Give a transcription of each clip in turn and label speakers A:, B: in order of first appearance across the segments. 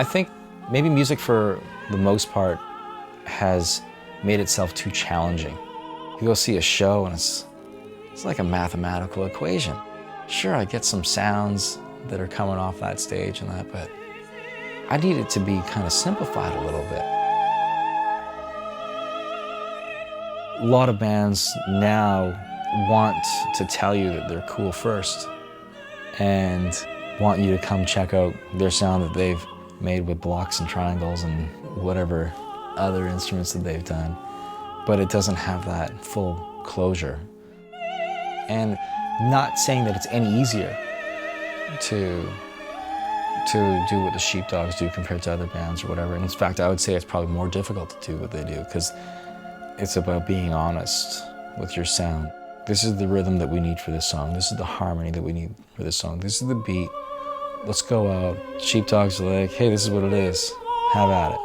A: I think maybe music for the most part has made itself too challenging. You go see a show and it's like a mathematical equation. Sure, I get some sounds that are coming off that stage and that, but I need it to be kind of simplified a little bit. A lot of bands now want to tell you that they're cool first and want you to come check out their sound that they've made with blocks and triangles and whatever other instruments that they've done, but it doesn't have that full closure. And not saying that it's any easier to do what the Sheepdogs do compared to other bands or whatever. And in fact, I would say it's probably more difficult to do what they do because it's about being honest with your sound. This is the rhythm that we need for this song. This is the harmony that we need for this song. This is the beat. Let's go out. Sheepdogs are like, hey, this is what it is. Have at it.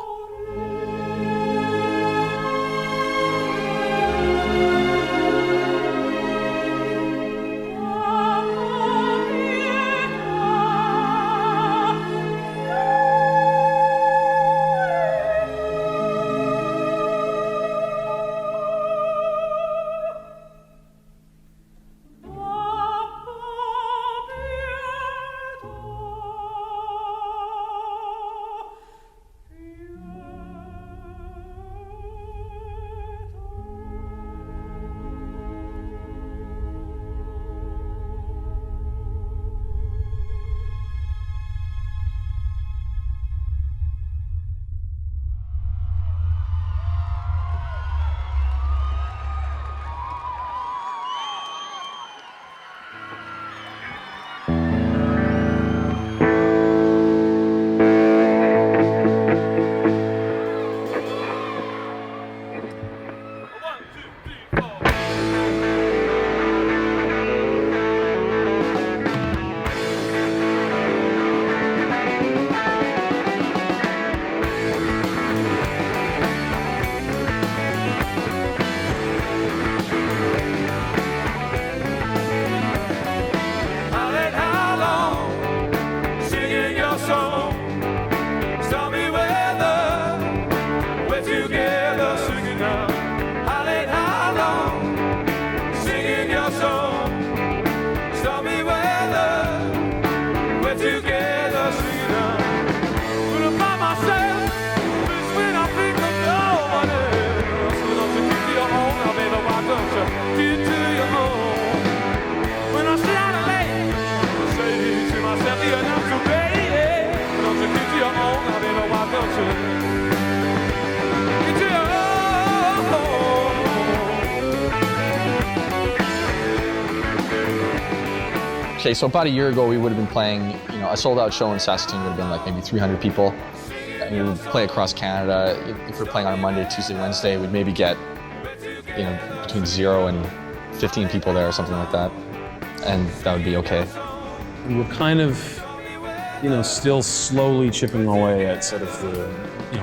B: Okay, so about a year ago, we would have been playing, a sold-out show in Saskatoon would have been like maybe 300 people. And we would play across Canada. If we're playing on a Monday, Tuesday, Wednesday, we'd maybe get, between 0 and 15 people there or something like that. And that would be okay.
C: We were kind of, still slowly chipping away at sort of the,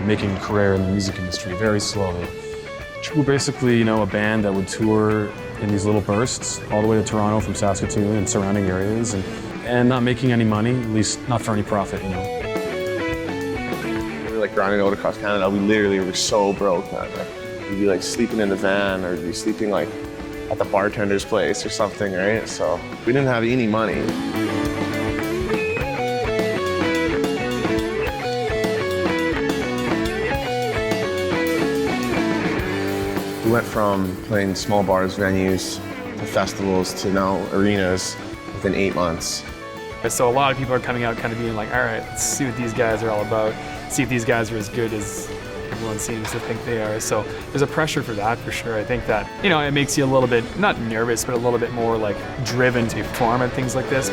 C: making a career in the music industry, very slowly. We were basically, a band that would tour in these little bursts all the way to Toronto from Saskatoon and surrounding areas and not making any money, at least not for any profit,
D: We were like grinding out across Canada. We literally were so broke, man. We'd be like sleeping in the van or we'd be sleeping like at the bartender's place or something, right? So we didn't have any money. We went from playing small bars, venues, to festivals, to now arenas within 8 months.
E: So a lot of people are coming out kind of being like, all right, let's see what these guys are all about, see if these guys are as good as everyone seems to think they are. So there's a pressure for that for sure. I think that, it makes you a little bit, not nervous, but a little bit more like driven to perform at things like this.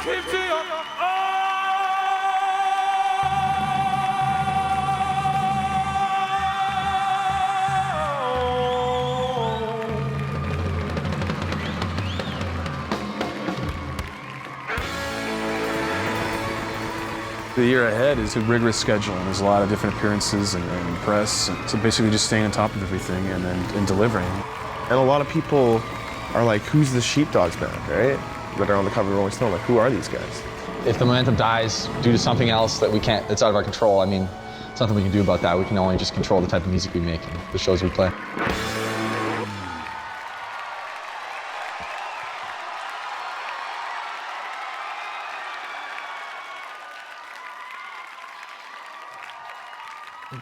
C: The year ahead is a rigorous schedule, and there's a lot of different appearances and press. And so basically just staying on top of everything and delivering.
D: And a lot of people are like, who's the Sheepdogs band, right? That are on the cover of Rolling Stone, like, who are these guys?
B: If the momentum dies due to something else that we can't, that's out of our control, I mean, there's nothing we can do about that. We can only just control the type of music we make and the shows we play.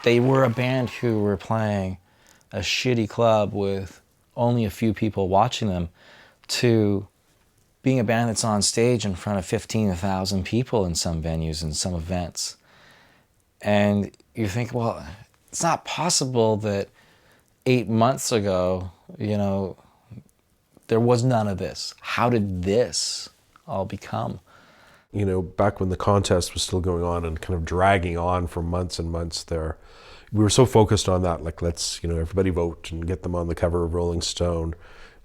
A: They were a band who were playing a shitty club with only a few people watching them, to being a band that's on stage in front of 15,000 people in some venues and some events. And you think, well, it's not possible that 8 months ago, you know, there was none of this. How did this all become?
F: You know, back when the contest was still going on and kind of dragging on for months and months there, we were so focused on that, like, let's, you know, everybody vote and get them on the cover of Rolling Stone.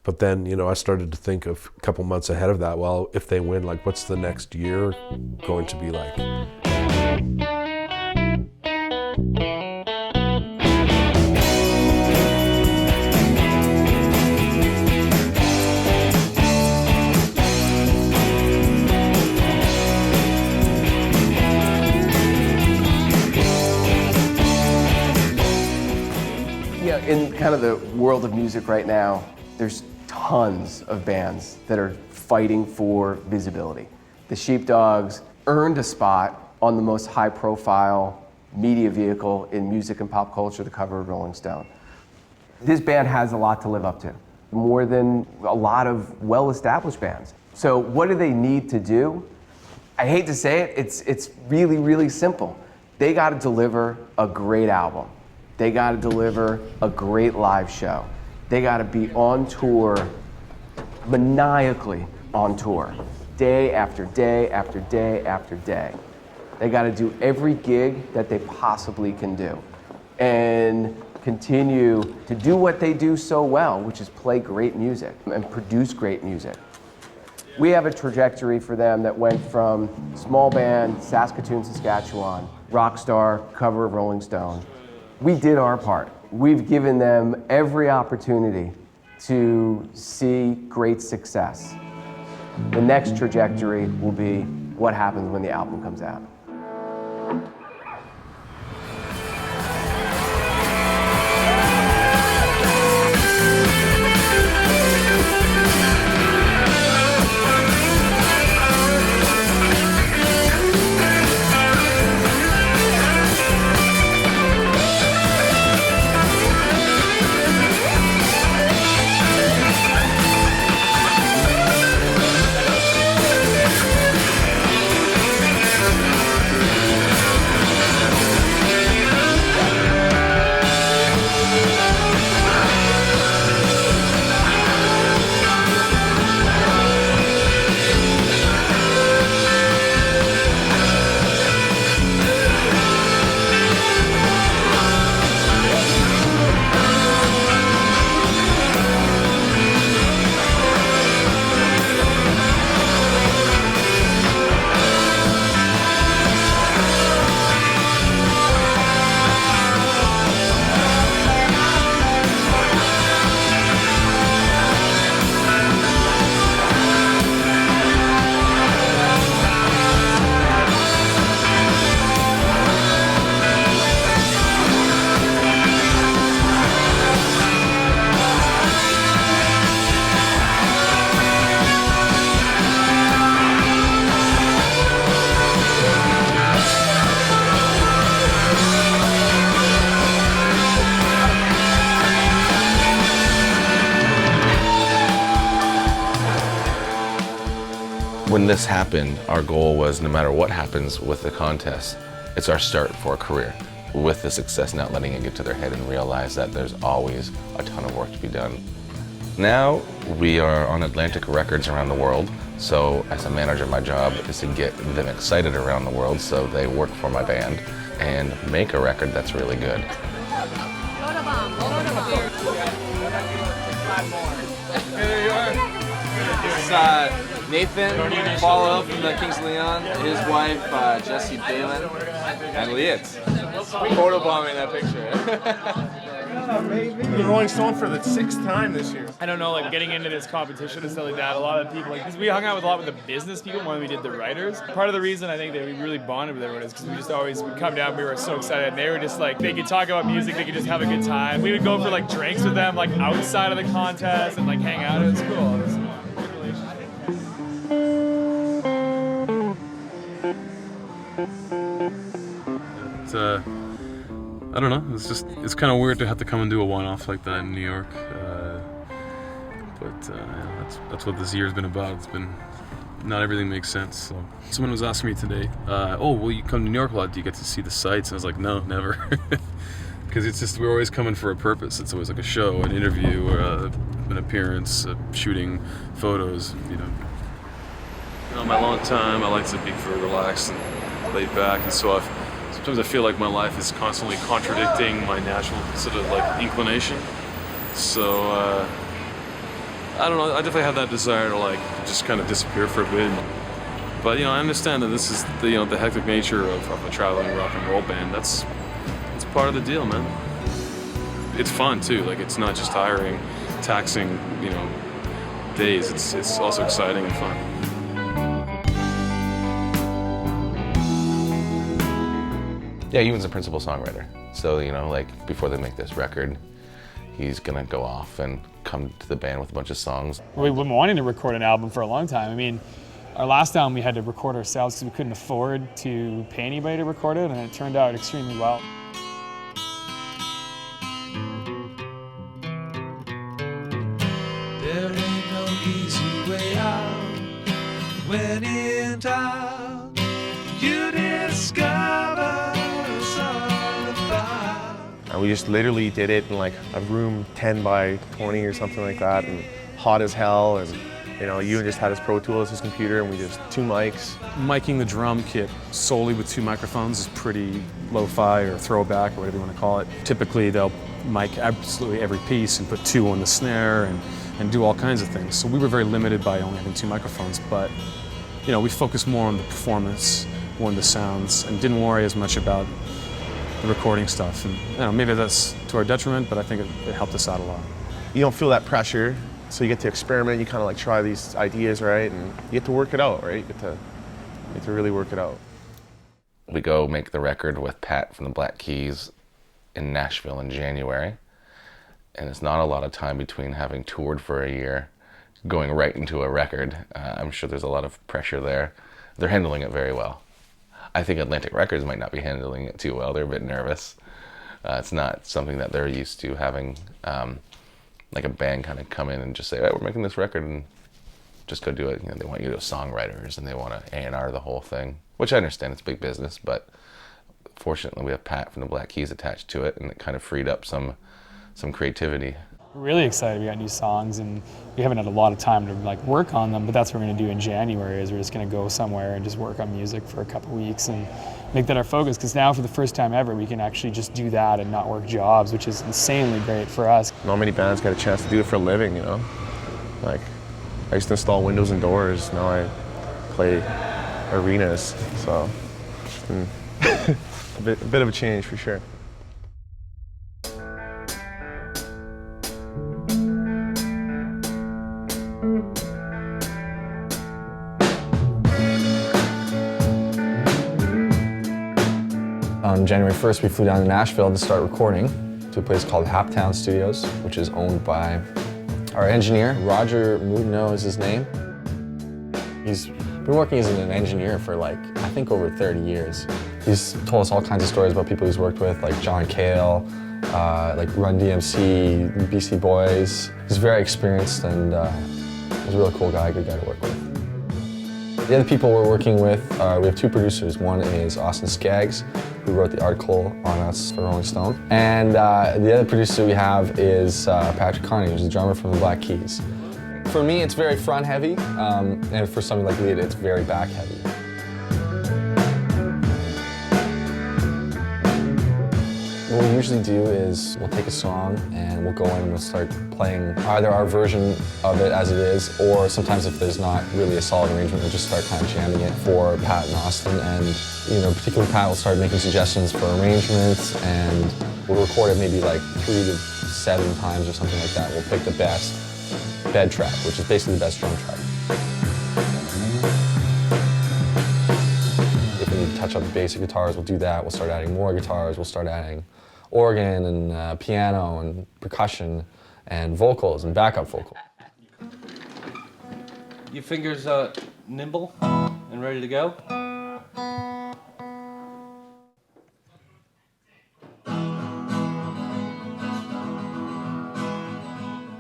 F: But then, you know, I started to think of a couple months ahead of that, well, if they win, like, what's the next year going to be like?
G: In kind of the world of music right now, there's tons of bands that are fighting for visibility. The Sheepdogs earned a spot on the most high-profile media vehicle in music and pop culture, the cover of Rolling Stone. This band has a lot to live up to, more than a lot of well-established bands. So what do they need to do? I hate to say it, it's really, really simple. They got to deliver a great album. They got to deliver a great live show. They got to be on tour, maniacally on tour, day after day after day after day. They got to do every gig that they possibly can do and continue to do what they do so well, which is play great music and produce great music. We have a trajectory for them that went from small band, Saskatoon, Saskatchewan, rock star, cover of Rolling Stone. We did our part. We've given them every opportunity to see great success. The next trajectory will be what happens when the album comes out.
H: When this happened, our goal was no matter what happens with the contest, it's our start for a career. With the success, not letting it get to their head and realize that there's always a ton of work to be done. Now we are on Atlantic Records around the world, so as a manager, my job is to get them excited around the world so they work for my band and make a record that's really good.
I: Nathan, follow up from the Kings of Leon, his wife, Jessie Balin, and Liet. Photobombing that picture.
D: The Rolling Stone for the 6th time this year.
E: I don't know, like getting into this competition and stuff like that, a lot of people, like, because we hung out with a lot with the business people when we did the writers. Part of the reason I think that we really bonded with everyone is because we just always would come down, we were so excited, and they were just like, they could talk about music, they could just have a good time. We would go for like drinks with them, like outside of the contest and like hang out. It was cool. It was a good relationship.
C: I don't know, it's kind of weird to have to come and do a one-off like that in New York. But that's what this year's been about. It's been, not everything makes sense. So someone was asking me today, oh, well, you come to New York a lot, do you get to see the sights? And I was like, no, never. Because it's just, we're always coming for a purpose. It's always like a show, an interview, or an appearance, shooting photos, you know. My long time, I like to be very relaxed and laid back, and so sometimes I feel like my life is constantly contradicting my natural sort of like inclination. So I don't know, I definitely have that desire to like just kind of disappear for a bit. But I understand that this is the the hectic nature of a traveling rock and roll band. It's part of the deal, man. It's fun too. Like, it's not just tiring, taxing, days. It's also exciting and fun.
H: Yeah, Ewan's a principal songwriter. So, like before they make this record, he's gonna go off and come to the band with a bunch of songs.
E: We've been wanting to record an album for a long time. I mean, our last album we had to record ourselves because we couldn't afford to pay anybody to record it, and it turned out extremely well.
J: There ain't no easy way out. When in doubt, you discover it's all about.
D: And we just literally did it in like a room 10 by 20 or something like that, and hot as hell. And Ewan just had his Pro Tools, his computer, and we just 2 mics.
C: Miking the drum kit solely with 2 microphones is pretty lo-fi or throwback or whatever you want to call it. Typically they'll mic absolutely every piece and put 2 on the snare and do all kinds of things. So we were very limited by only having 2 microphones, but we focused more on the performance, more on the sounds, and didn't worry as much about the recording stuff. And maybe that's to our detriment, but I think it helped us out a lot.
D: You don't feel that pressure, so you get to experiment, you kind of like try these ideas, right? And you get to work it out, right? You get to really work it out.
H: We go make the record with Pat from the Black Keys in Nashville in January. And it's not a lot of time between having toured for a year, going right into a record. I'm sure there's a lot of pressure there. They're handling it very well. I think Atlantic Records might not be handling it too well. They're a bit nervous. It's not something that they're used to, having like a band kind of come in and just say, "Hey, we're making this record," and just go do it. They want you to songwriters and they want to A&R the whole thing, which I understand, it's big business, but fortunately we have Pat from the Black Keys attached to it, and it kind of freed up some creativity.
E: We're really excited. We got new songs, and we haven't had a lot of time to work on them, but that's what we're going to do in January. Is we're just going to go somewhere and just work on music for a couple weeks and make that our focus, because now for the first time ever we can actually just do that and not work jobs, which is insanely great for us.
D: Not many bands get a chance to do it for a living, Like, I used to install windows and doors, now I play arenas, so it's been a bit of a change for sure.
A: On January 1st, we flew down to Nashville to start recording to a place called Haptown Studios, which is owned by our engineer. Roger Moudneau is his name. He's been working as an engineer for I think over 30 years. He's told us all kinds of stories about people he's worked with, like John Cale, like Run DMC, BC Boys. He's very experienced, and he's a really cool guy, good guy to work with.
B: The other people we're working with, we have two producers. One is Austin Skaggs, who wrote the article on us for Rolling Stone. And the other producer we have is Patrick Carney, who's the drummer from the Black Keys. For me, it's very front heavy, and for somebody like Leah, it's very back heavy. What we usually do is we'll take a song and we'll go in and we'll start playing either our version of it as it is, or sometimes if there's not really a solid arrangement, we'll just start kind of jamming it for Pat and Austin. And particularly Pat will start making suggestions for arrangements, and we'll record it maybe like 3 to 7 times or something like that. We'll pick the best bed track, which is basically the best drum track. If we need to touch up the basic guitars, we'll do that. We'll start adding more guitars. We'll start adding organ and piano and percussion and vocals and backup vocal.
K: Your fingers nimble and ready to go?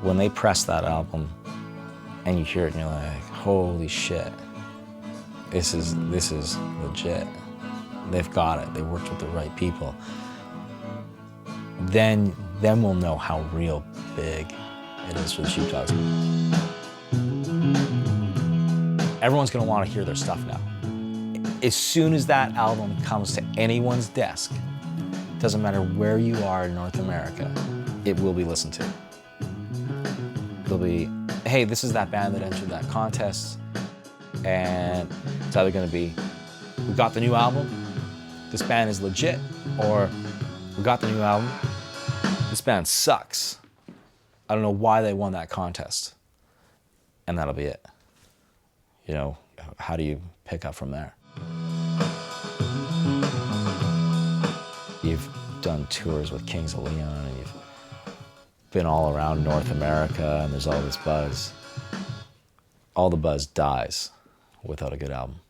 A: When they press that album and you hear it and you're like, holy shit, this is legit. They've got it. They worked with the right people. Then we'll know how real big it is for the Sheepdogs. Everyone's gonna want to hear their stuff now. As soon as that album comes to anyone's desk, doesn't matter where you are in North America, it will be listened to. It'll be, hey, this is that band that entered that contest, and it's either gonna be, we got the new album, this band is legit, or we got the new album, this band sucks. I don't know why they won that contest. And that'll be it. How do you pick up from there? You've done tours with Kings of Leon, and you've been all around North America, and there's all this buzz. All the buzz dies without a good album.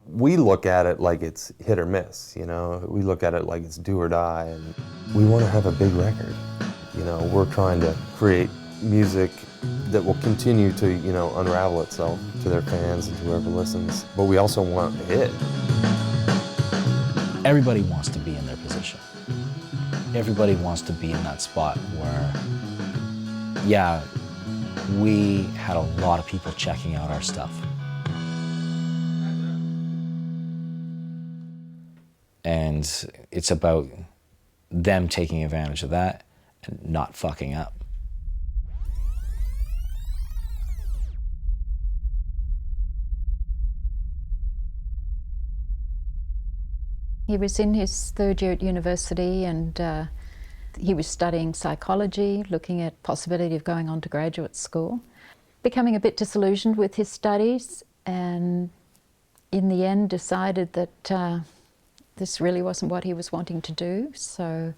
L: We look at it like it's hit or miss, We look at it like it's do or die, and we want to have a big record. We're trying to create music that will continue to, unravel itself to their fans and to whoever listens. But we also want a hit.
A: Everybody wants to be in their position. Everybody wants to be in that spot where, yeah, we had a lot of people checking out our stuff. And it's about them taking advantage of that and not fucking up.
M: He was in his third year at university, and he was studying psychology, looking at possibility of going on to graduate school. Becoming a bit disillusioned with his studies, and in the end decided that this really wasn't what he was wanting to do, so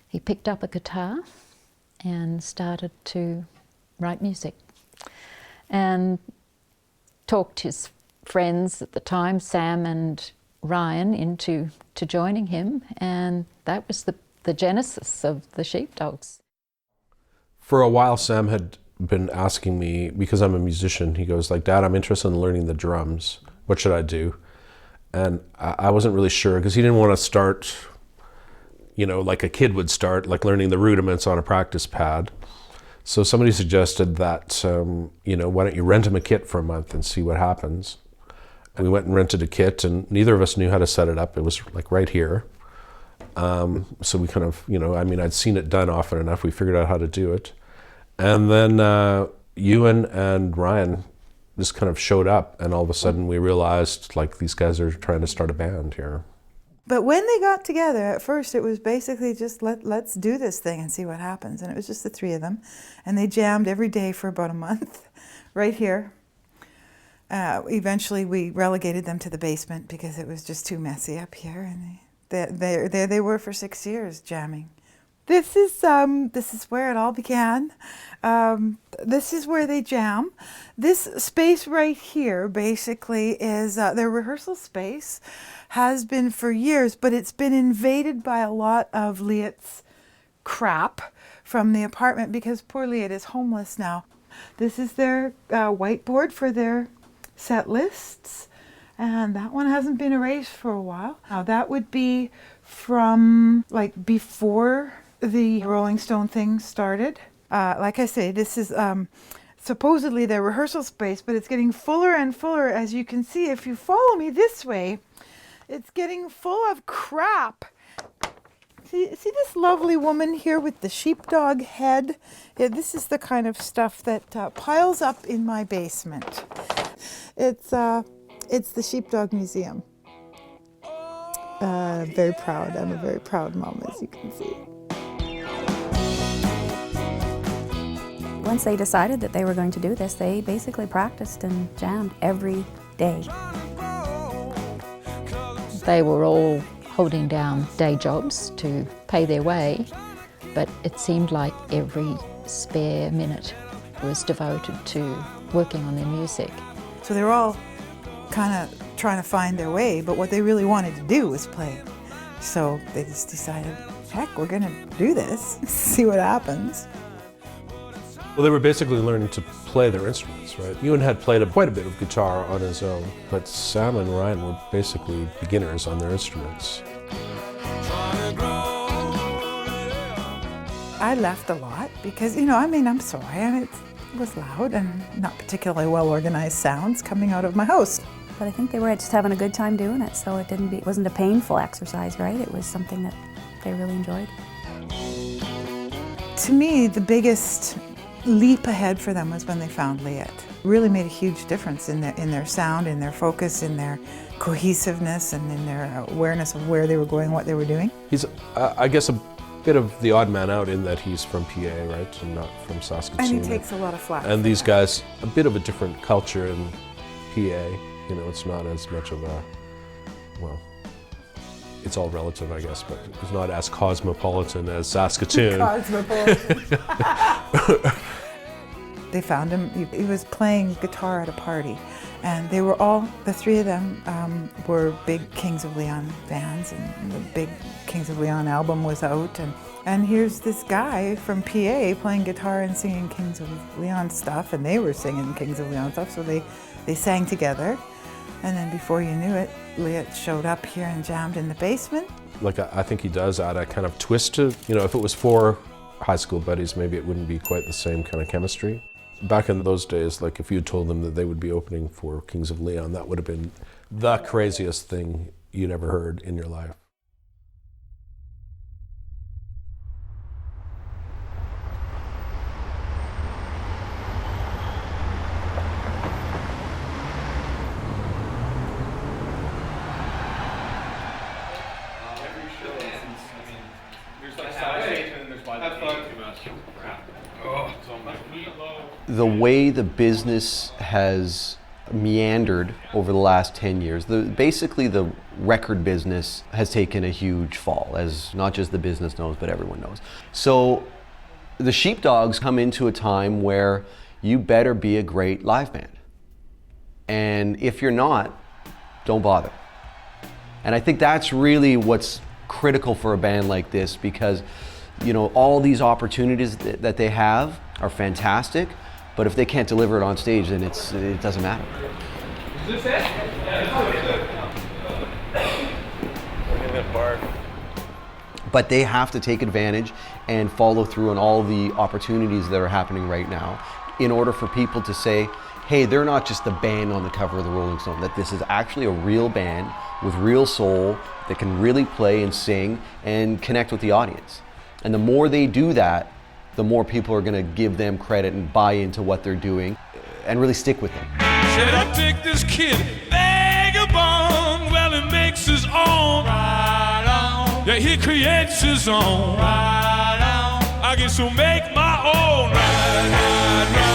M: he picked up a guitar and started to write music. And talked his friends at the time, Sam and Ryan, into joining him, and that was the genesis of the Sheepdogs.
F: For a while, Sam had been asking me, because I'm a musician, he goes like, Dad, I'm interested in learning the drums. What should I do? And I wasn't really sure, because he didn't want to start, like a kid would start, like learning the rudiments on a practice pad. So somebody suggested that, why don't you rent him a kit for a month and see what happens? And we went and rented a kit, and neither of us knew how to set it up. It was like right here. So we kind of, I'd seen it done often enough. We figured out how to do it. And then Ewan and Ryan just kind of showed up, and all of a sudden we realized, like, these guys are trying to start a band here.
N: But when they got together, at first it was basically just let's do this thing and see what happens. And it was just the three of them. And they jammed every day for about a month, right here. Eventually we relegated them to the basement because it was just too messy up here. And there they were for 6 years jamming. This is where it all began. This is where they jam. This space right here basically is their rehearsal space. Has been for years, but it's been invaded by a lot of Liet's crap from the apartment because poor Liet is homeless now. This is their whiteboard for their set lists. And that one hasn't been erased for a while. Now that would be from like before the Rolling Stone thing started. Like I say, this is supposedly their rehearsal space, but it's getting fuller and fuller, as you can see. If you follow me this way, it's getting full of crap. See this lovely woman here with the sheepdog head? Yeah, this is the kind of stuff that piles up in my basement. It's the Sheepdog Museum. Very proud. I'm a very proud mom, as you can see.
O: Once they decided that they were going to do this, they basically practiced and jammed every day.
M: They were all holding down day jobs to pay their way, but it seemed like every spare minute was devoted to working on their music.
N: So they were all kind of trying to find their way, but what they really wanted to do was play. So they just decided, heck, we're gonna do this, see what happens.
F: Well, they were basically learning to play their instruments, right? Ewan had played quite a bit of guitar on his own, but Sam and Ryan were basically beginners on their instruments.
N: I left a lot because, I'm sorry, and it was loud and not particularly well-organized sounds coming out of my house.
O: But I think they were just having a good time doing it, so it wasn't a painful exercise, right? It was something that they really enjoyed.
N: To me, the biggest leap ahead for them was when they found Liet. Really made a huge difference in their sound, in their focus, in their cohesiveness, and in their awareness of where they were going, what they were doing.
F: He's, I guess, a bit of the odd man out in that he's from PA, right, and not from Saskatoon.
N: And he takes a lot of flack.
F: And these guys, a bit of a different culture in PA. It's not as much of a, well, it's all relative, I guess, but it's not as cosmopolitan as Saskatoon.
N: Cosmopolitan. They found him, he was playing guitar at a party, and they were all, the three of them were big Kings of Leon fans, and the big Kings of Leon album was out, and here's this guy from PA playing guitar and singing Kings of Leon stuff, and they were singing Kings of Leon stuff, so they sang together, and then before you knew it, Liet showed up here and jammed in the basement.
F: Like, I think he does add a kind of twist to, if it was 4 high school buddies, maybe it wouldn't be quite the same kind of chemistry. Back in those days, like if you had told them that they would be opening for Kings of Leon, that would have been the craziest thing you'd ever heard in your life.
P: The way the business has meandered over the last 10 years, basically the record business has taken a huge fall, as not just the business knows, but everyone knows. So the Sheepdogs come into a time where you better be a great live band. And if you're not, don't bother. And I think that's really what's critical for a band like this, because all these opportunities that they have are fantastic, but if they can't deliver it on stage, then it doesn't matter.
J: Is this it?
P: But they have to take advantage and follow through on all the opportunities that are happening right now in order for people to say, hey, they're not just a band on the cover of the Rolling Stone, that this is actually a real band with real soul that can really play and sing and connect with the audience. And the more they do that, the more people are going to give them credit and buy into what they're doing and really stick with them.
J: Should I take this kid vagabond? Well, he makes his own. Right on. Yeah, he creates his own. Right on. I guess he'll make my own. Right, right, right.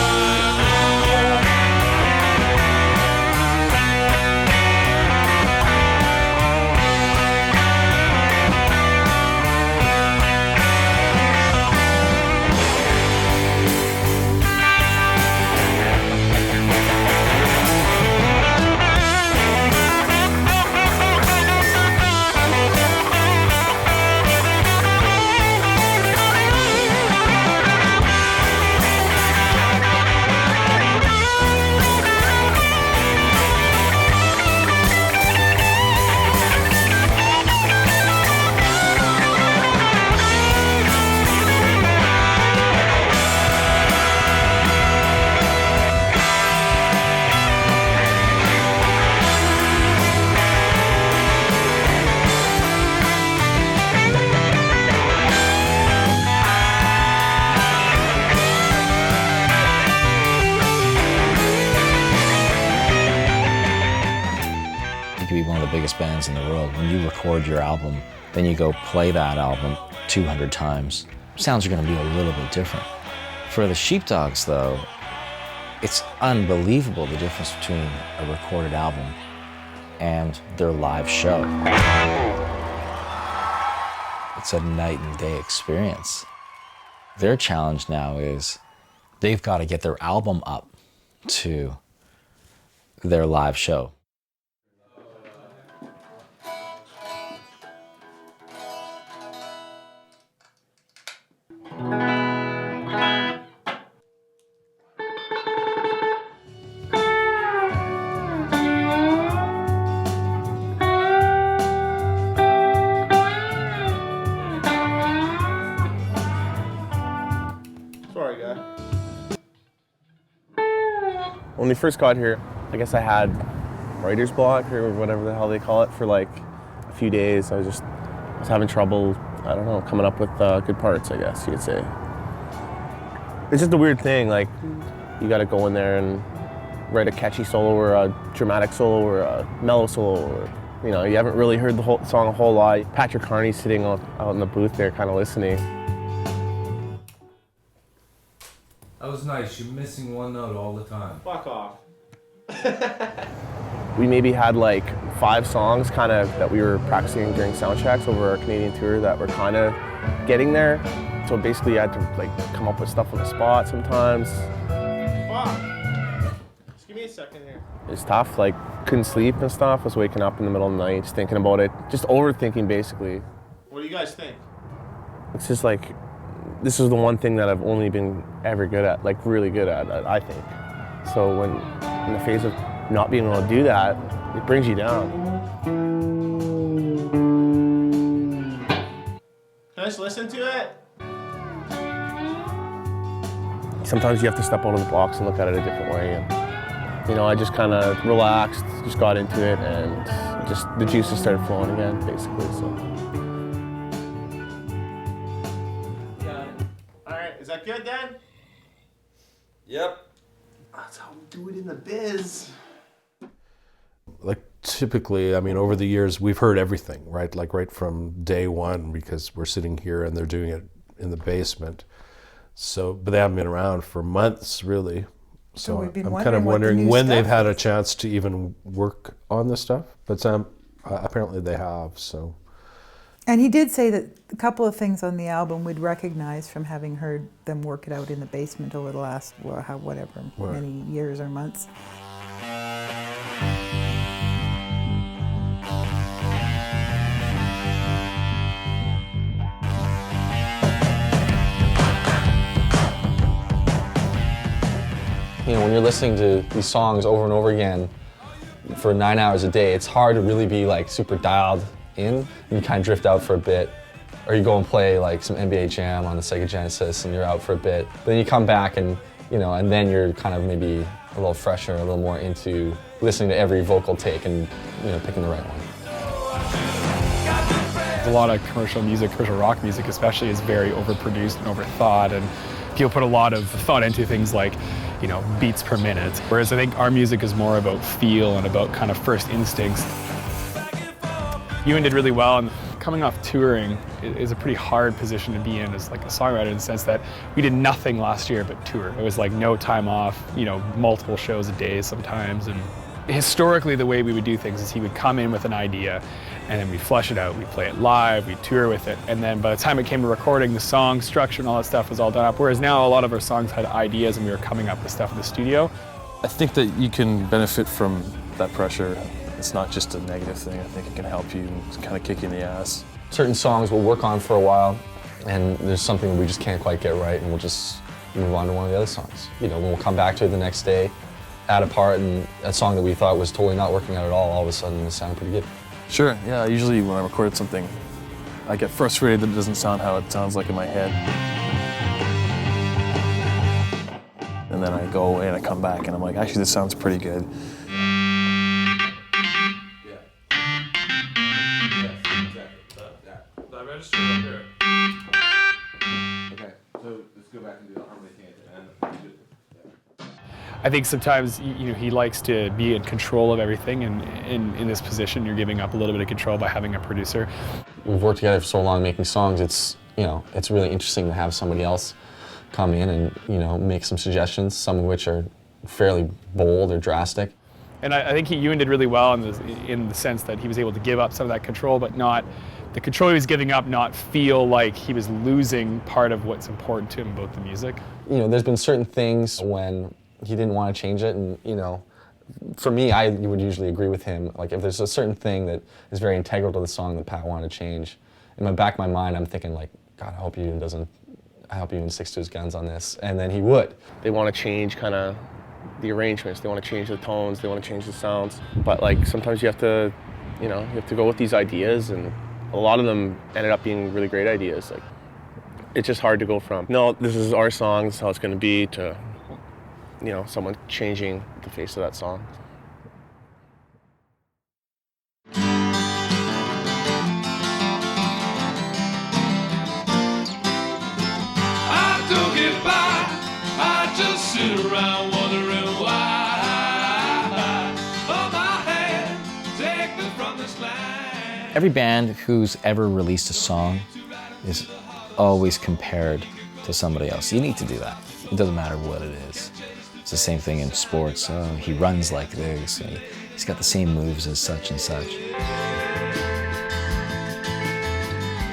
A: biggest bands in the world, when you record your album, then you go play that album 200 times, sounds are gonna be a little bit different. For the Sheepdogs though, it's unbelievable the difference between a recorded album and their live show. It's a night and day experience. Their challenge now is they've got to get their album up to their live show.
D: Sorry, guy. When we first got here, I guess I had writer's block or whatever the hell they call it for like a few days. I was having trouble, I don't know, coming up with good parts, I guess you could say. It's just a weird thing, like you gotta go in there and write a catchy solo or a dramatic solo or a mellow solo, or you know, you haven't really heard the whole song a whole lot. Patrick Carney's sitting out in the booth there kind of listening.
Q: That was nice. You're missing one note all the time.
D: Fuck off. We maybe had like 5 songs kind of that we were practicing during sound checks over our Canadian tour that were kind of getting there. So basically I had to like come up with stuff on the spot sometimes. Fuck. Just give me a second here. It's tough, like couldn't sleep and stuff. Was waking up in the middle of the night just thinking about it. Just overthinking basically. What do you guys think? It's just like, this is the one thing that I've only been ever good at, like really good at, I think. So when in the face of not being able to do that, it brings you down. Can I just listen to it? Sometimes you have to step out of the box and look at it a different way. And, you know, I just kind of relaxed, just got into it, and just the juices started flowing again, basically. So. Is that good, Dan?
Q: Yep.
D: That's how we do it in the biz.
F: Like typically, I mean, over the years, we've heard everything, right? Like right from day one, because we're sitting here and they're doing it in the basement. So, but they haven't been around for months, really. So
N: we've been
F: I'm kind of
N: wondering
F: wondering
N: what the new
F: when they've
N: stuff
F: had a
N: is.
F: chance to even work on this stuff. But apparently they have, so.
N: And he did say that a couple of things on the album we'd recognize from having heard them work it out in the basement over the last, whatever,
F: Right.
N: many years or months.
B: You know, when you're listening to these songs over and over again for 9 hours a day, it's hard to really be like super dialed in. You kind of drift out for a bit, or you go and play like some NBA Jam on the Sega Genesis and you're out for a bit. But then you come back and, you know, and then you're kind of maybe a little fresher, a little more into listening to every vocal take and, you know, picking the right one.
E: A lot of commercial music, commercial rock music especially, is very overproduced and overthought, and people put a lot of thought into things like, you know, beats per minute. Whereas I think our music is more about feel and about kind of first instincts. Ewan did really well, and coming off touring is a pretty hard position to be in as like a songwriter, in the sense that we did nothing last year but tour. It was like no time off, you know, multiple shows a day sometimes. And historically the way we would do things is he would come in with an idea and then we'd flesh it out, we'd play it live, we'd tour with it, and then by the time it came to recording, the song structure and all that stuff was all done up. Whereas now a lot of our songs had ideas and we were coming up with stuff in the studio.
C: I think that you can benefit from that pressure. It's not just a negative thing. I think it can help you and kind of kick you in the ass.
B: Certain songs we'll work on for a while, and there's something we just can't quite get right, and we'll just move on to one of the other songs. You know, when we'll come back to it the next day, add a part, and a song that we thought was totally not working out at all of a sudden it sounded pretty good.
C: Sure, yeah, usually when I record something, I get frustrated that it doesn't sound how it sounds like in my head. And then I go away and I come back and I'm like, actually this sounds pretty good.
E: I think sometimes he likes to be in control of everything, and in this position you're giving up a little bit of control by having a producer.
B: We've worked together for so long making songs, it's really interesting to have somebody else come in and make some suggestions, some of which are fairly bold or drastic.
E: And I think Ewan did really well in the sense that he was able to give up some of that control, but not the control he was giving up, not feel like he was losing part of what's important to him about the music.
B: There's been certain things when he didn't want to change it, and for me, I would usually agree with him. Like if there's a certain thing that is very integral to the song that Pat wanted to change, in the back of my mind, I'm thinking like, God, I hope Ewan sticks to his guns on this, and then he would.
D: They want to change kind of the arrangements, they want to change the tones, they want to change the sounds, but like sometimes you have to go with these ideas, and a lot of them ended up being really great ideas. Like it's just hard to go from, no, this is our song, this is how it's going to be, to someone changing the face of that song.
J: I don't get by, I just sit around wondering why. Hold my hand, take me from this land.
A: Every band who's ever released a song is always compared to somebody else. You need to do that. It doesn't matter what it is. It's the same thing in sports. Oh, he runs like this. He's got the same moves as such and such.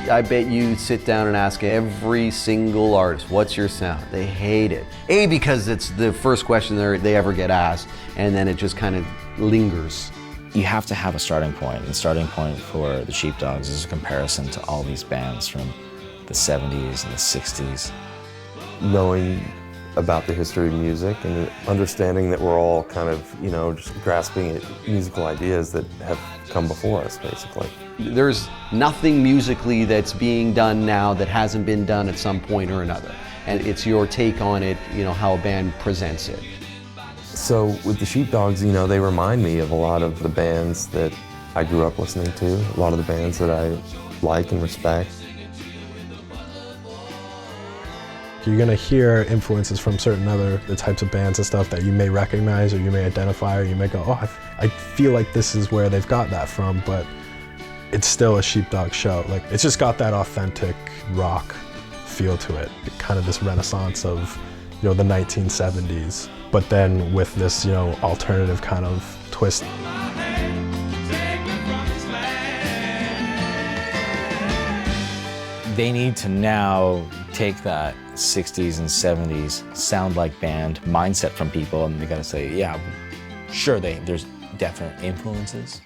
P: I bet you sit down and ask every single artist, what's your sound? They hate it. A, because it's the first question they ever get asked, and then it just kind of lingers.
A: You have to have a starting point, and the starting point for the Sheepdogs is a comparison to all these bands from the 70s and the 60s.
L: Knowing about the history of music and understanding that we're all kind of, just grasping at musical ideas that have come before us, basically.
P: There's nothing musically that's being done now that hasn't been done at some point or another. And it's your take on it, how a band presents it.
L: So with the Sheepdogs, they remind me of a lot of the bands that I grew up listening to, a lot of the bands that I like and respect.
F: You're going to hear influences from certain other types of bands and stuff that you may recognize or you may identify, or you may go, oh, I feel like this is where they've got that from, but it's still a Sheepdog show. Like, it's just got that authentic rock feel to it. Kind of this renaissance of, the 1970s, but then with this, alternative kind of twist.
A: They need to now take that 60s and 70s sound like band mindset from people, and they gotta say, yeah, sure, there's definite influences,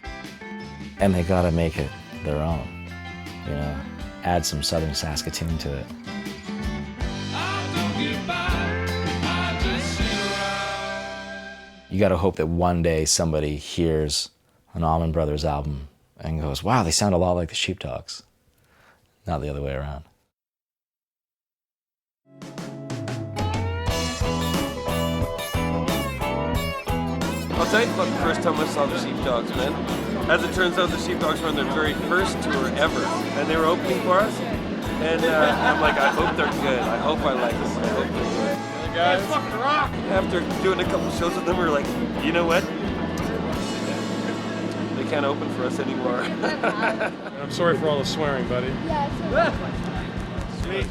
A: and they gotta make it their own, add some Southern Saskatoon to it. You gotta hope that one day somebody hears an Allman Brothers album and goes, wow, they sound a lot like the Sheepdogs, not the other way around.
R: I'll tell you about the first time I saw the Sheepdogs, man. As it turns out, the Sheepdogs were on their very first tour ever, and they were opening for us. And I'm like, I hope they're good. I hope I like them. I hope they're good. Hey guys, fucking rock! After doing a couple shows with them, we were like, you know what? They can't open for us anymore.
C: I'm sorry for all the swearing, buddy.
R: Yeah, sweet.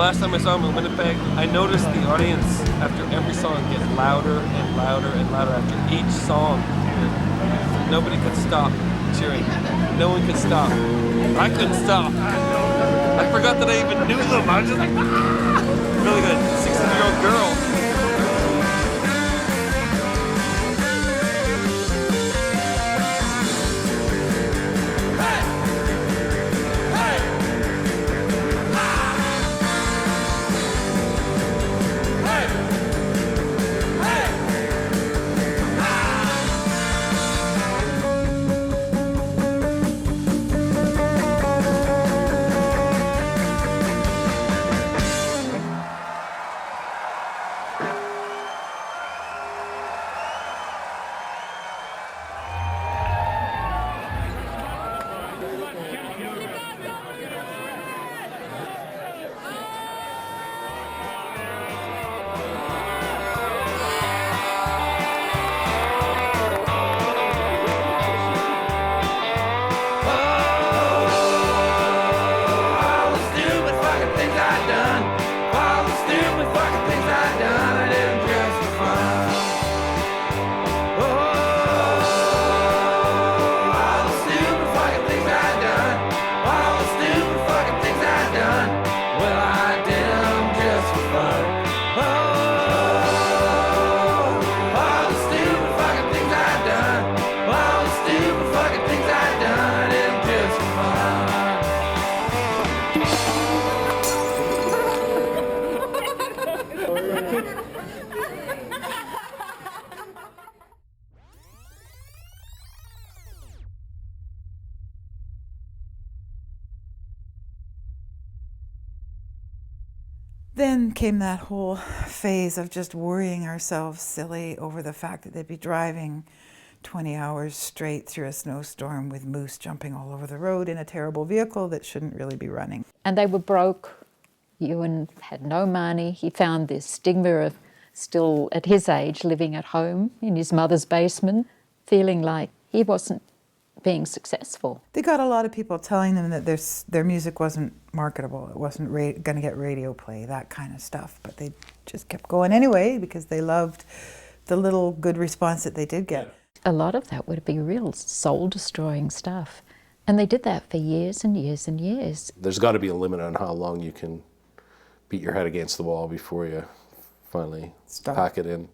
R: last time I saw him in Winnipeg, I noticed the audience after every song get louder and louder and louder after each song. Nobody could stop cheering. No one could stop. I couldn't stop. I forgot that I even knew them. I was just like, ah! Really good. 16-year-old girl.
N: Then came that whole phase of just worrying ourselves silly over the fact that they'd be driving 20 hours straight through a snowstorm with moose jumping all over the road in a terrible vehicle that shouldn't really be running.
M: And they were broke. Ewan had no money. He found this stigma of still at his age living at home in his mother's basement, feeling like he wasn't being successful.
N: They got a lot of people telling them that their music wasn't marketable, it wasn't going to get radio play, that kind of stuff. But they just kept going anyway because they loved the little good response that they did get.
M: A lot of that would be real soul-destroying stuff. And they did that for years and years and years.
F: There's got to be a limit on how long you can beat your head against the wall before you finally pack it in.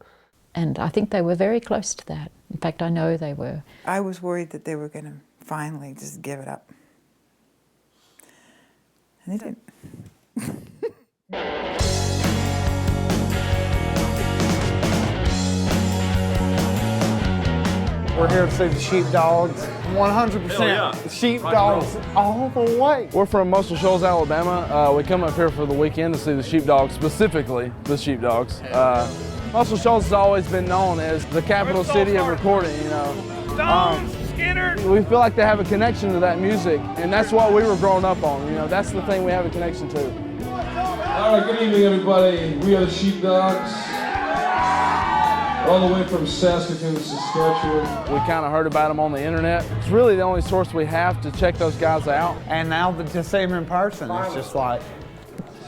M: And I think they were very close to that. In fact, I know they were.
N: I was worried that they were going to finally just give it up. And they didn't.
S: We're here to see the Sheepdogs. 100% the Sheepdogs all the way.
I: We're from Muscle Shoals, Alabama. We come up here for the weekend to see the Sheepdogs, specifically the Sheepdogs. Muscle Shoals has always been known as the capital city of recording, you know. We feel like they have a connection to that music, and that's what we were growing up on, you know. That's the thing we have a connection to.
T: All right, good evening, everybody. We are the Sheepdogs, all the way from Saskatoon, Saskatchewan.
I: We kind of heard about them on the internet. It's really the only source we have to check those guys out.
S: And now to see them in person, it's just like...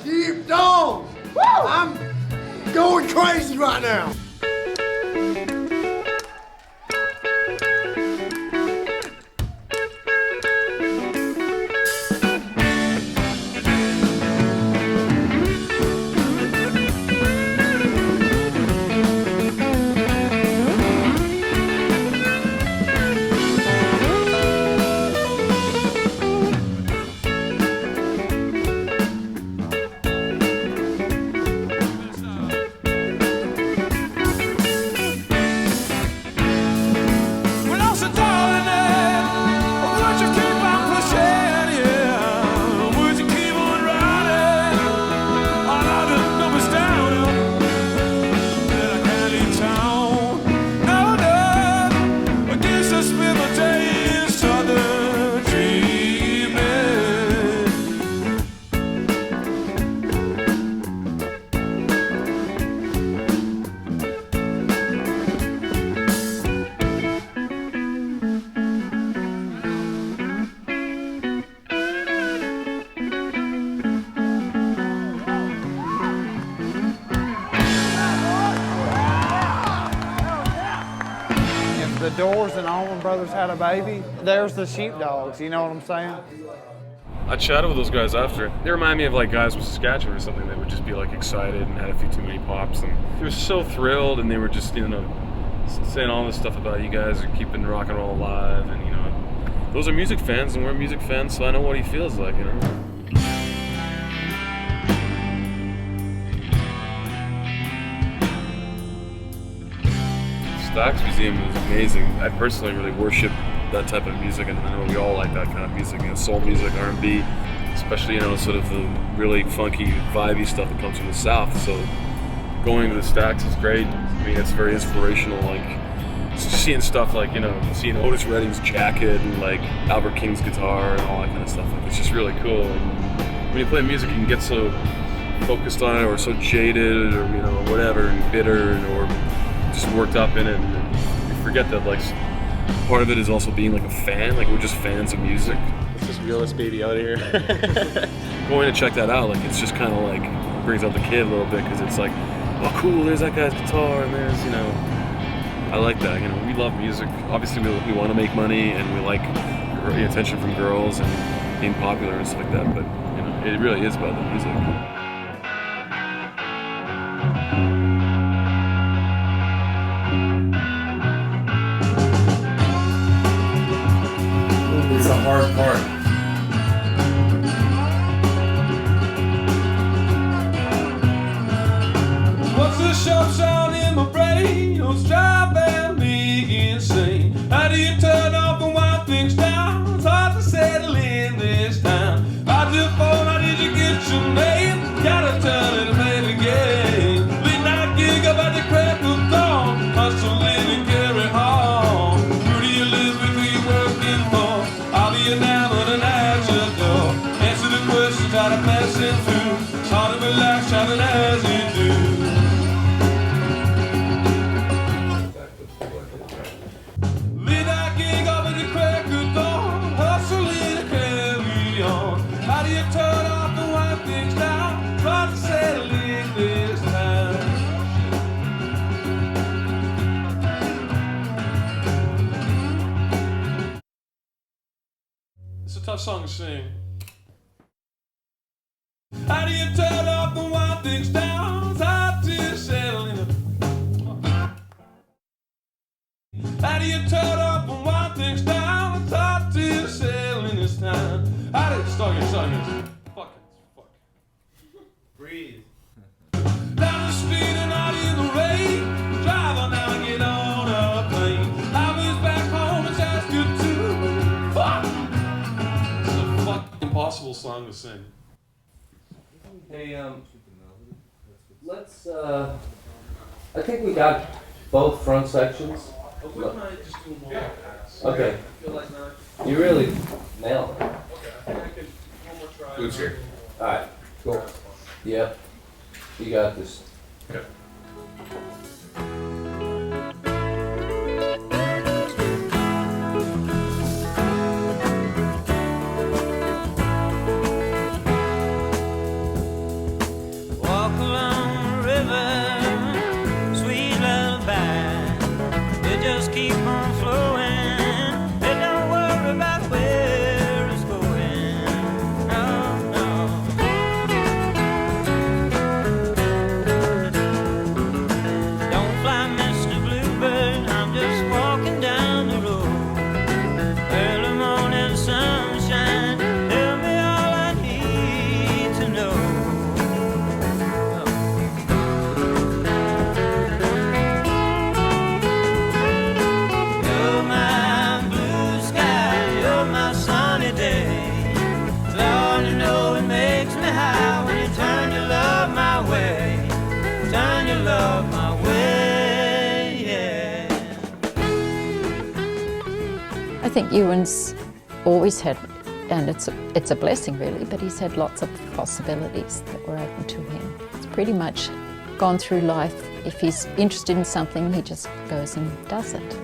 U: Sheepdogs! Woo! I'm going crazy right now.
S: Doors and Allman Brothers had a baby. There's the Sheepdogs, you know what I'm saying?
C: I chatted with those guys after. They remind me of like guys from Saskatchewan or something that would just be like excited and had a few too many pops, and they were so thrilled, and they were just, you know, saying all this stuff about you guys are keeping rock and roll alive, and you know, those are music fans and we're music fans, so I know what he feels like, you know. Stax Museum is amazing. I personally really worship that type of music, and I know we all like that kind of music, you know, soul music, R&B, especially, you know, sort of the really funky, vibey stuff that comes from the South. So going to the Stax is great. I mean, it's very inspirational, like seeing stuff like, you know, seeing Otis Redding's jacket and like Albert King's guitar and all that kind of stuff. Like, it's just really cool. Like, when you play music, you can get so focused on it, or so jaded, or, you know, whatever, and bitter, or just worked up in it, and you forget that like part of it is also being like a fan. Like, we're just fans of music. Let's just reel this baby out of here. Going to check that out, like, it's just kind of like brings out the kid a little bit, because it's like, oh cool, there's that guy's guitar, and there's, you know, I like that. You know, we love music. Obviously, we want to make money, and we like the attention from girls and being popular and stuff like that. But you know, it really is about the music.
Q: It's a hard part.
J: What's the sharp sound in my brain? It's driving me insane. How do you turn off and wind things down? It's hard to settle in this town. How'd you phone? How did you get your name? Gotta turn it and play the game. Late night gig up at the crack of dawn. Hustling and carry on. Who do you live with? Who you working for? I'll be enamored and at your door. Answer the questions, try to pass it through. It's hard to relax, shining as you do.
T: It's a tough song to sing.
J: How do you turn off and wind things down? It's hard to settle in. How do you turn off and wind things down? It's hard to settle in this time. How do you start your song? Fuck. Breathe. Down the street and out in the rain. Drive on now and get on a plane. I was back home and asked you to. Fuck.
T: It's a fucking impossible song to sing.
K: Hey, let's, I think we got both front sections. Okay. You really nailed it. Okay.
H: Who's here?
K: Alright, cool. Yep. You got this.
H: Okay.
G: Keep on flowing. They don't worry about where it's going. No, no. Don't fly, Mr. Bluebird. I'm just walking down the road. Early morning sunshine. Tell me all I need to know.
M: I think Ewan's always had, and it's a blessing really, but he's had lots of possibilities that were open to him. It's pretty much gone through life. If he's interested in something, he just goes and does it.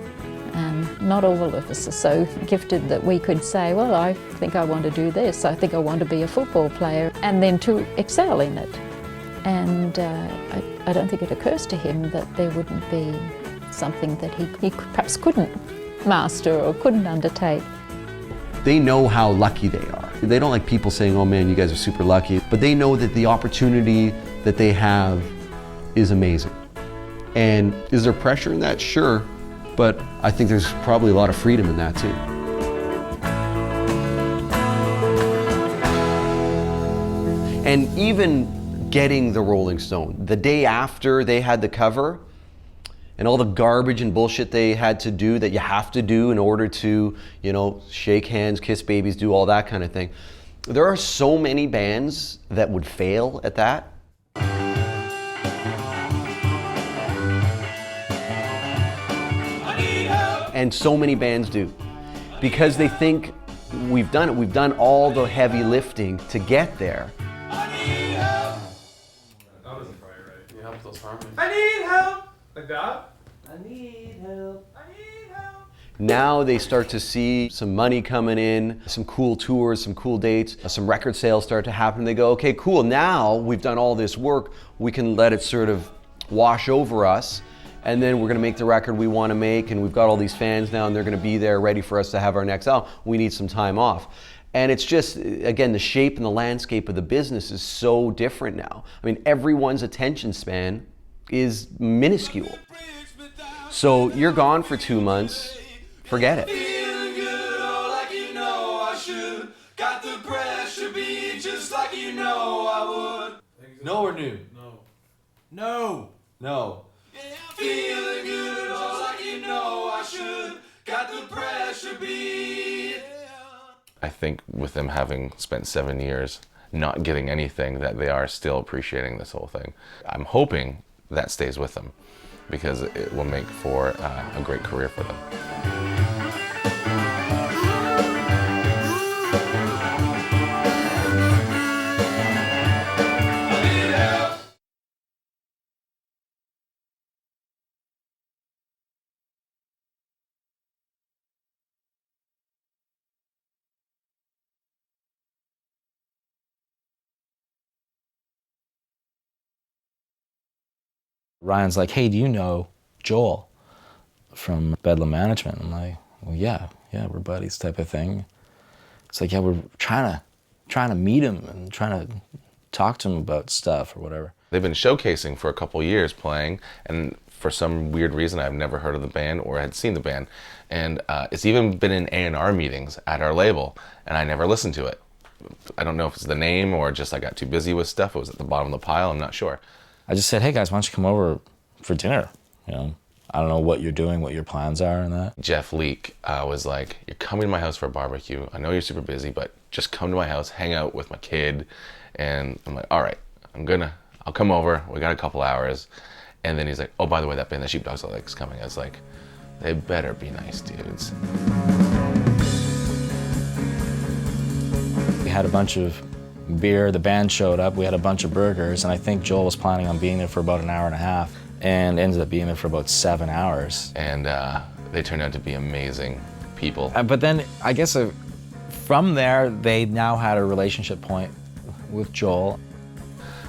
M: And not all of us are so gifted that we could say, well, I think I want to do this, I think I want to be a football player, and then to excel in it. And I don't think it occurs to him that there wouldn't be something that he perhaps couldn't master or couldn't undertake.
P: They know how lucky they are. They don't like people saying, oh man, you guys are super lucky, but they know that the opportunity that they have is amazing. And is there pressure in that? Sure, but I think there's probably a lot of freedom in that too. And even getting the Rolling Stone, the day after they had the cover, and all the garbage and bullshit they had to do that you have to do in order to, you know, shake hands, kiss babies, do all that kind of thing. There are so many bands that would fail at that. And so many bands do. Because they think we've done it, we've done all the heavy lifting to get there.
C: That wasn't quite right. You helped those harmonies.
E: I need help! Like that?
K: I need help. I need help.
P: Now they start to see some money coming in, some cool tours, some cool dates, some record sales start to happen. They go, okay, cool, now we've done all this work, we can let it sort of wash over us, and then we're gonna make the record we wanna make, and we've got all these fans now, and they're gonna be there ready for us to have our next album. We need some time off. And it's just, again, the shape and the landscape of the business is so different now. I mean, everyone's attention span is minuscule. So you're gone for 2 months, forget it.
J: Feeling good, oh, like you know I should. Got the pressure beat just like you know I would.
K: No or new? No. No. No.
J: Feeling good, oh, like you know I should. Got the pressure beat.
H: I think with them having spent 7 years not getting anything, that they are still appreciating this whole thing. I'm hoping that stays with them, because it will make for a great career for them.
A: Ryan's like, hey, do you know Joel from Bedlam Management? I'm like, well, yeah, we're buddies type of thing. It's like, yeah, we're trying to meet him and trying to talk to him about stuff or whatever.
H: They've been showcasing for a couple years playing, and for some weird reason I've never heard of the band or had seen the band. And it's even been in A&R meetings at our label, and I never listened to it. I don't know if it's the name or just I got too busy with stuff. It was at the bottom of the pile, I'm not sure.
A: I just said, hey guys, why don't you come over for dinner? You know, I don't know what you're doing, what your plans are and that.
H: Jeff Leake was like, you're coming to my house for a barbecue. I know you're super busy, but just come to my house, hang out with my kid. And I'm like, all right, I'll come over. We got a couple hours. And then he's like, oh, by the way, that band, the Sheepdogs, is coming. I was like, they better be nice dudes.
A: We had a bunch of beer, the band showed up, we had a bunch of burgers, and I think Joel was planning on being there for about an hour and a half, and ended up being there for about 7 hours.
H: And they turned out to be amazing people.
A: But then, I guess from there, they now had a relationship point with Joel.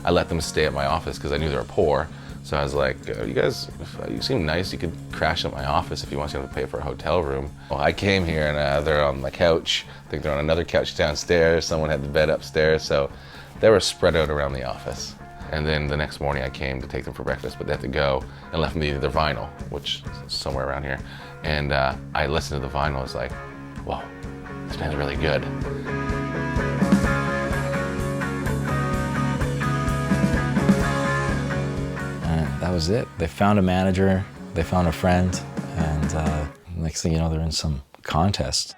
H: I let them stay at my office because I knew they were poor. So I was like, you guys, you seem nice, you could crash at my office if you want to pay for a hotel room. Well, I came here and they're on my couch. I think they're on another couch downstairs. Someone had the bed upstairs. So they were spread out around the office. And then the next morning I came to take them for breakfast, but they had to go and left me their vinyl, which is somewhere around here. And I listened to the vinyl, I was like, whoa, this band's really good.
A: That was it. They found a manager, they found a friend, and next thing you know, they're in some contest.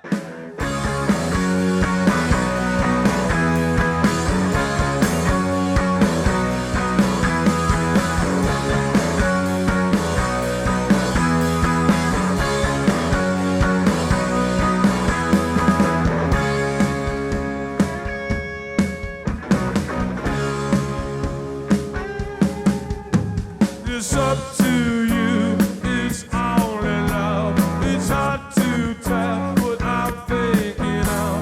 J: It's up to you, it's all in love. It's hard to tell what I'm thinking of.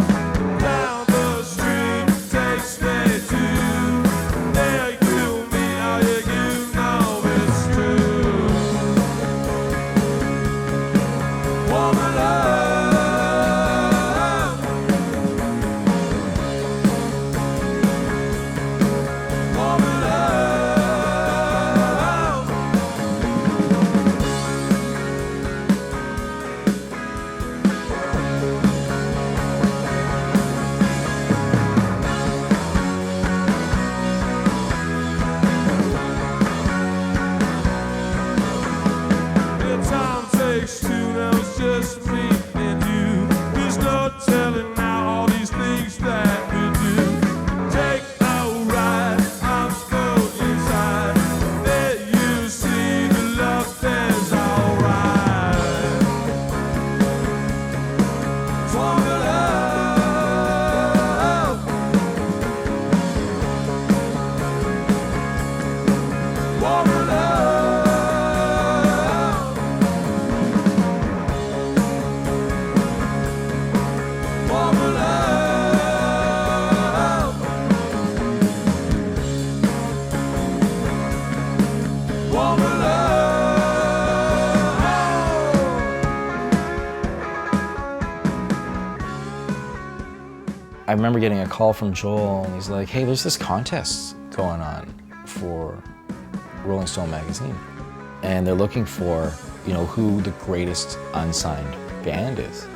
J: Down the street takes me to there you meet, oh yeah, you know it's true. Woman,
A: remember getting a call from Joel, and he's like, hey, there's this contest going on for Rolling Stone magazine. And they're looking for, you know, who the greatest unsigned band is.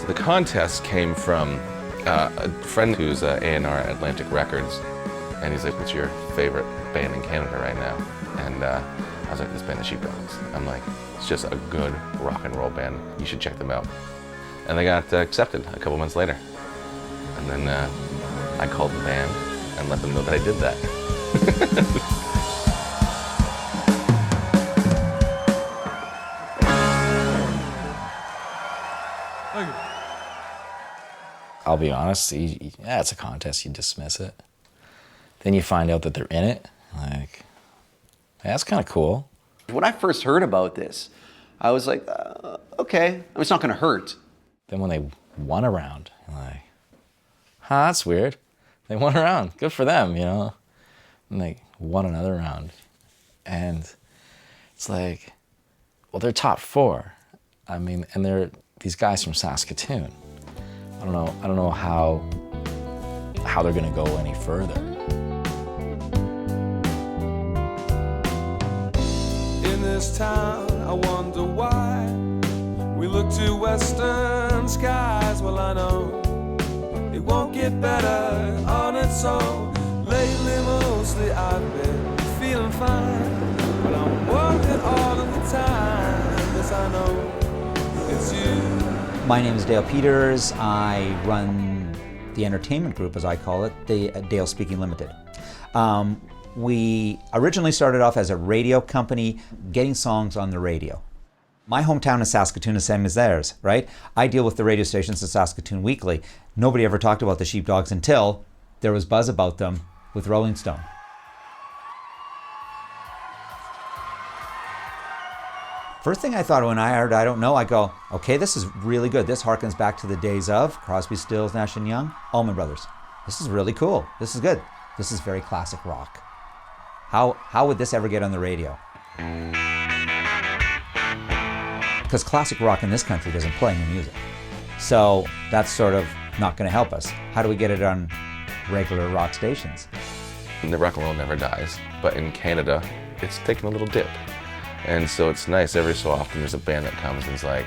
H: So the contest came from a friend who's A&R at Atlantic Records. And he's like, what's your favorite band in Canada right now? And I was like, this band, the Sheepdogs. I'm like, it's just a good rock and roll band. You should check them out. And they got accepted a couple months later. And then I called the band and let them know that I did that.
A: I'll be honest, yeah, it's a contest, you dismiss it. Then you find out that they're in it, like, yeah, that's kind of cool.
P: When I first heard about this, I was like, okay, I mean, it's not gonna hurt.
A: Then when they won a round, you're like, huh, that's weird. They won a round, good for them, you know? And they won another round. And it's like, well, they're top 4. I mean, and they're these guys from Saskatoon. I don't know how they're gonna go any further.
J: In this town, I wonder why we look to western skies. Well, I know it won't get better on its own. Lately, mostly I've been feeling fine, but I'm working all of the time, yes, I know it's you.
O: My name is Dale Peters. I run the entertainment group, as I call it, the Dale Speaking Limited. We originally started off as a radio company, getting songs on the radio. My hometown is Saskatoon, the same as theirs, right? I deal with the radio stations in Saskatoon weekly. Nobody ever talked about the Sheepdogs until there was buzz about them with Rolling Stone. First thing I thought when I heard I Don't Know, I go, okay, this is really good. This harkens back to the days of Crosby, Stills, Nash & Young, Allman Brothers. This is really cool. This is good. This is very classic rock. How would this ever get on the radio? Because classic rock in this country doesn't play any music. So that's sort of not going to help us. How do we get it on regular rock stations?
H: The rock and roll never dies, but in Canada, it's taken a little dip. And so it's nice, every so often there's a band that comes and is like,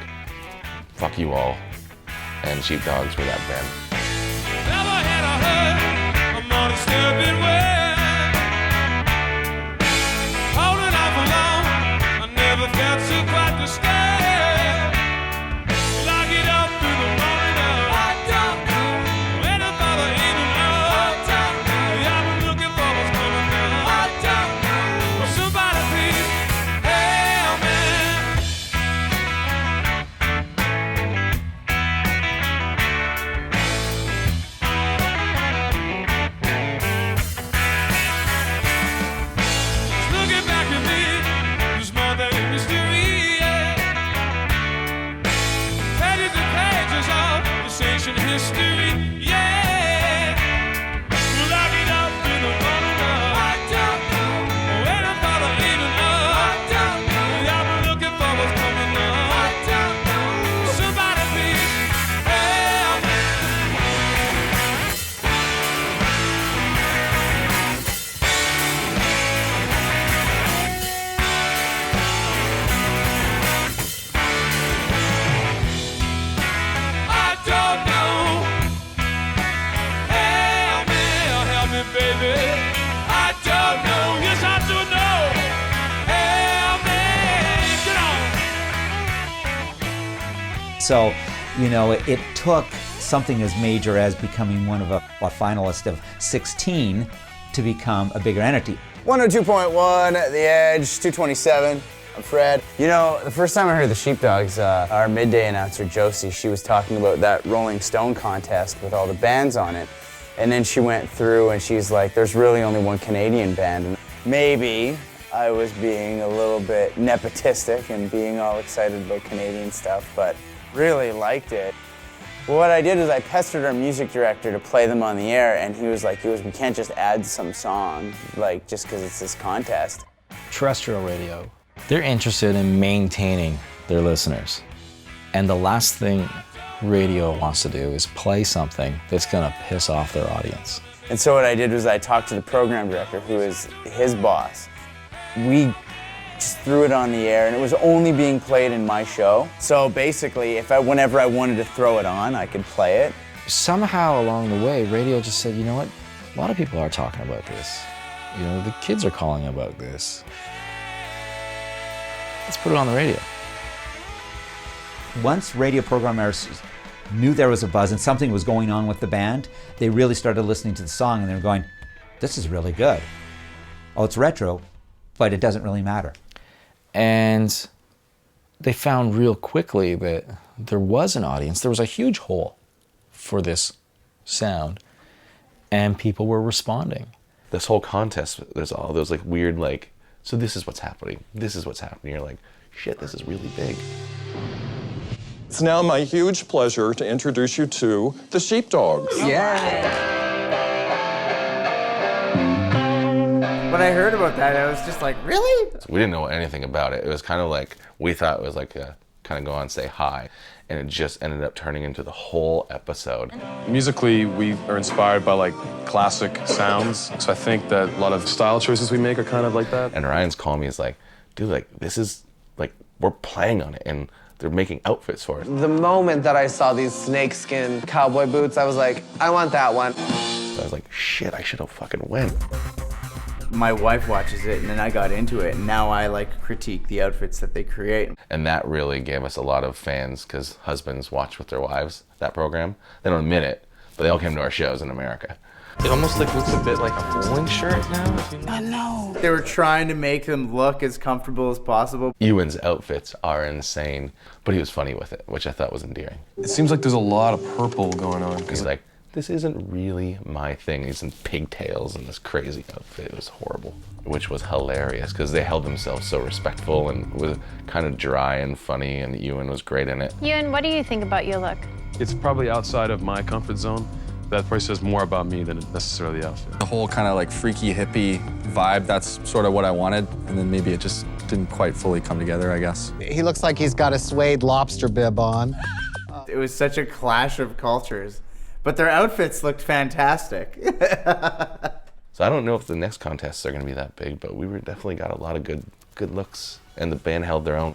H: fuck you all. And Sheepdogs were that band.
J: Never had I heard a more disturbing word. Holding on for long, I never felt so quite disturbed. Lock it up through the morning of I don't know. When I thought I even know I don't know. I've been looking for what's coming now I don't know. Well, somebody please help me. Looking back at me, there's more than mystery, yeah. Pages and pages of this ancient history, yeah. Lock it up in the morning of I don't know. When I thought I even know I don't know. I've been looking for what's coming up I don't know. Somebody please help me. I don't know. Help me, baby. I don't know. Yes, I do know. Help me. Get on.
O: So, you know, it took something as major as becoming one of a finalist of 16 to become a bigger entity.
V: 102.1 at the Edge, 227. I'm Fred. You know, the first time I heard the Sheepdogs, our midday announcer, Josie, she was talking about that Rolling Stone contest with all the bands on it. And then she went through and she's like, there's really only one Canadian band. And maybe I was being a little bit nepotistic and being all excited about Canadian stuff, but really liked it. Well, what I did is I pestered our music director to play them on the air, and he was like, we can't just add some song, like, just because it's this contest.
A: Terrestrial radio, they're interested in maintaining their listeners. And the last thing radio wants to do is play something that's gonna piss off their audience.
V: And so what I did was I talked to the program director, who is his boss. We just threw it on the air, and it was only being played in my show. So basically, whenever I wanted to throw it on, I could play it.
A: Somehow along the way, radio just said, you know what? A lot of people are talking about this. You know, the kids are calling about this. Let's put it on the radio.
O: Once radio programmers knew there was a buzz and something was going on with the band, they really started listening to the song and they were going, this is really good. Oh, it's retro, but it doesn't really matter.
A: And they found real quickly that there was an audience. There was a huge hole for this sound, and people were responding.
H: This whole contest, there's all those like weird like, so this is what's happening. This is what's happening. You're like, shit, this is really big.
B: It's now my huge pleasure to introduce you to the Sheepdogs.
D: When I heard about that, I was just like, really?
H: So we didn't know anything about it. It was kind of like, we thought it was like a kind of go on, say hi. And it just ended up turning into the whole episode.
C: Musically, we are inspired by like classic sounds. So I think that a lot of style choices we make are kind of like that.
H: And Ryan's calling me, he's like, dude, like this is like, we're playing on it and they're making outfits for it.
S: The moment that I saw these snakeskin cowboy boots, I was like, I want that one.
H: So I was like, shit, I should have fucking went.
D: My wife watches it, and then I got into it, and now I like critique the outfits that they create.
H: And that really gave us a lot of fans, because husbands watch with their wives, that program. They don't admit it, but they all came to our shows in America.
K: It almost like looks a bit like a bowling shirt now.
D: I know. They were trying to make them look as comfortable as possible.
H: Ewan's outfits are insane, but he was funny with it, which I thought was endearing.
C: It seems like there's a lot of purple going on.
H: He's like, this isn't really my thing. He's in pigtails and this crazy outfit. It was horrible, which was hilarious because they held themselves so respectful and was kind of dry and funny, and Ewan was great in it.
W: Ewan, what do you think about your look?
C: It's probably outside of my comfort zone. That probably says more about me than necessarily the outfit.
X: The whole kind of like freaky hippie vibe, that's sort of what I wanted, and then maybe it just didn't quite fully come together, I guess.
S: He looks like he's got a suede lobster bib on.
D: It was such a clash of cultures, but their outfits looked fantastic.
H: So I don't know if the next contests are going to be that big, but we definitely got a lot of good looks, and the band held their own.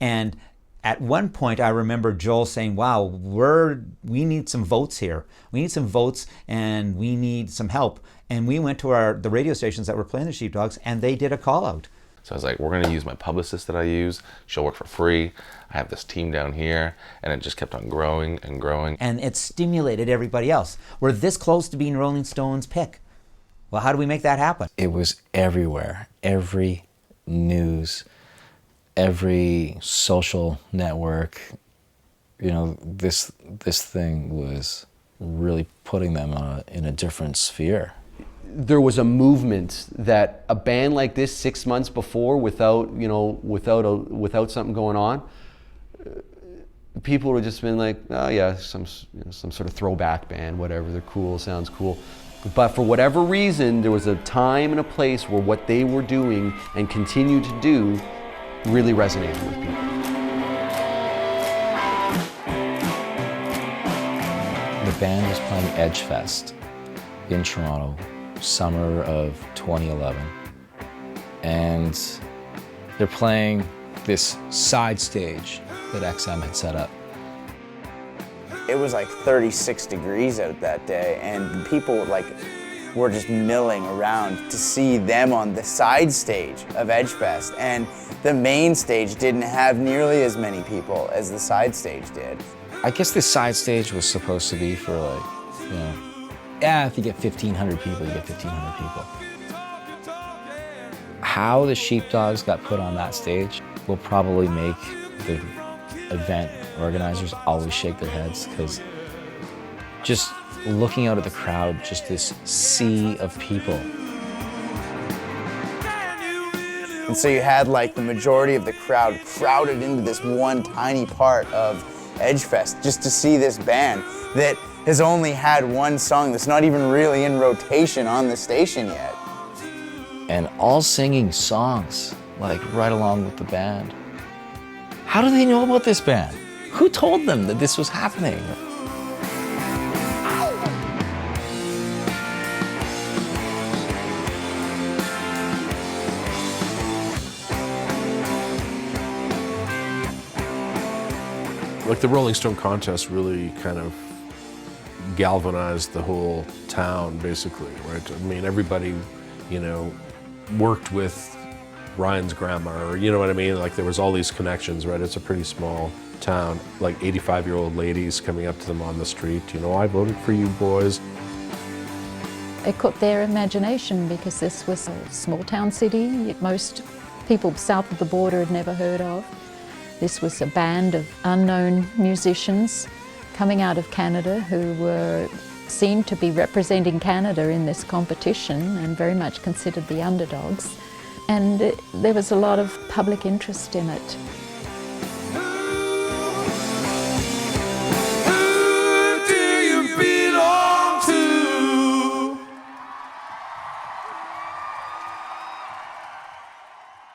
O: And at one point, I remember Joel saying, wow, we need some votes here. We need some votes, and we need some help. And we went to the radio stations that were playing the Sheepdogs, and they did a call out.
H: So I was like, we're going to use my publicist that I use. She'll work for free. I have this team down here. And it just kept on growing and growing.
O: And it stimulated everybody else. We're this close to being Rolling Stone's pick. Well, how do we make that happen?
A: It was everywhere. Every news, every social network, you know, this thing was really putting them in a different sphere.
P: There was a movement that a band like this 6 months before, without something going on, people would have just been like, oh yeah, some sort of throwback band, whatever. They're cool, sounds cool. But for whatever reason, there was a time and a place where what they were doing and continue to do really resonated with people.
A: The band was playing Edgefest in Toronto, summer of 2011. And they're playing this side stage that XM had set up.
V: It was like 36 degrees out that day, and people were just milling around to see them on the side stage of Edgefest. And the main stage didn't have nearly as many people as the side stage did.
A: I guess this side stage was supposed to be for if you get 1,500 people, you get 1,500 people. How the Sheepdogs got put on that stage will probably make the event organizers always shake their heads, because just looking out at the crowd, just this sea of people.
V: And so you had the majority of the crowd crowded into this one tiny part of Edgefest just to see this band that has only had one song that's not even really in rotation on the station yet.
A: And all singing songs, right along with the band. How do they know about this band? Who told them that this was happening?
F: Like the Rolling Stone contest really kind of galvanized the whole town, basically, right? I mean, everybody, you know, worked with Ryan's grandma, or you know what I mean? Like there was all these connections, right? It's a pretty small town, like 85-year-old ladies coming up to them on the street, you know, I voted for you boys.
M: It caught their imagination because this was a small town city most people south of the border had never heard of. This was a band of unknown musicians coming out of Canada who were seen to be representing Canada in this competition and very much considered the underdogs. And there was a lot of public interest in it.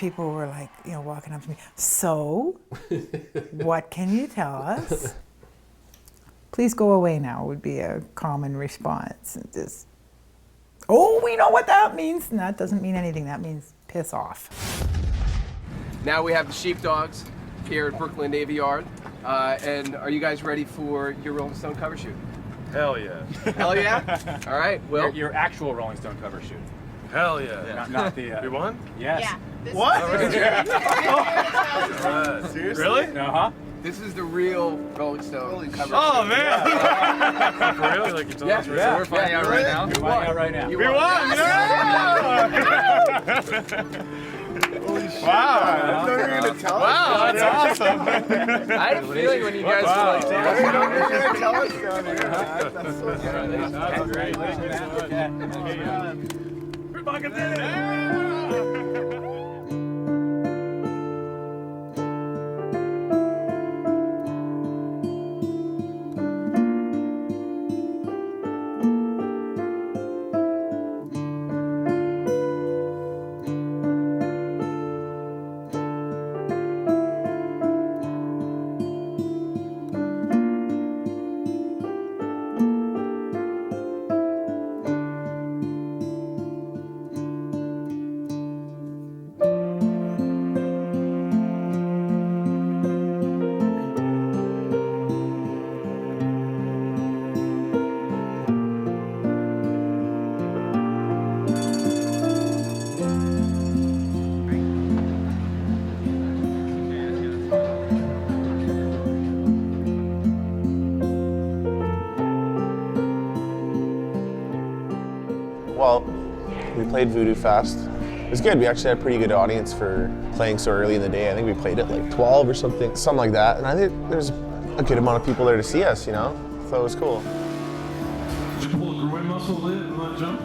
N: People were like, you know, walking up to me, so, what can you tell us? Please go away now would be a common response. Just, oh, we know what that means. And that doesn't mean anything. That means piss off.
L: Now we have the Sheepdogs here at Brooklyn Navy Yard. And are you guys ready for your Rolling Stone cover shoot?
C: Hell yeah.
L: Hell yeah? All right, Will.
R: Your actual Rolling Stone cover shoot.
C: Hell yeah.
R: Not the...
C: We won?
R: Yes.
L: Yeah.
C: What?
L: Seriously?
C: Really?
L: Uh-huh. This is the real Rolling Stone cover shoot.
C: Oh, man! For real? Like you told us?
L: So
C: Yeah.
L: we're finding out right now.
R: We're finding out right now.
L: You
C: We won! Wow!
L: You're gonna tell us?
C: Wow, that's awesome!
L: I had a feeling when you guys were like,
C: Wow.
L: you're gonna tell us down here. That's so good.
R: That's great.
C: We fucking did it!
W: Well, we played Voodoo Fest. It was good. We actually had a pretty good audience for playing so early in the day. I think we played at like 12 or something like that. And I think there's a good amount of people there to see us, you know? So it was cool.
T: Did you pull the groin muscle in and let jump?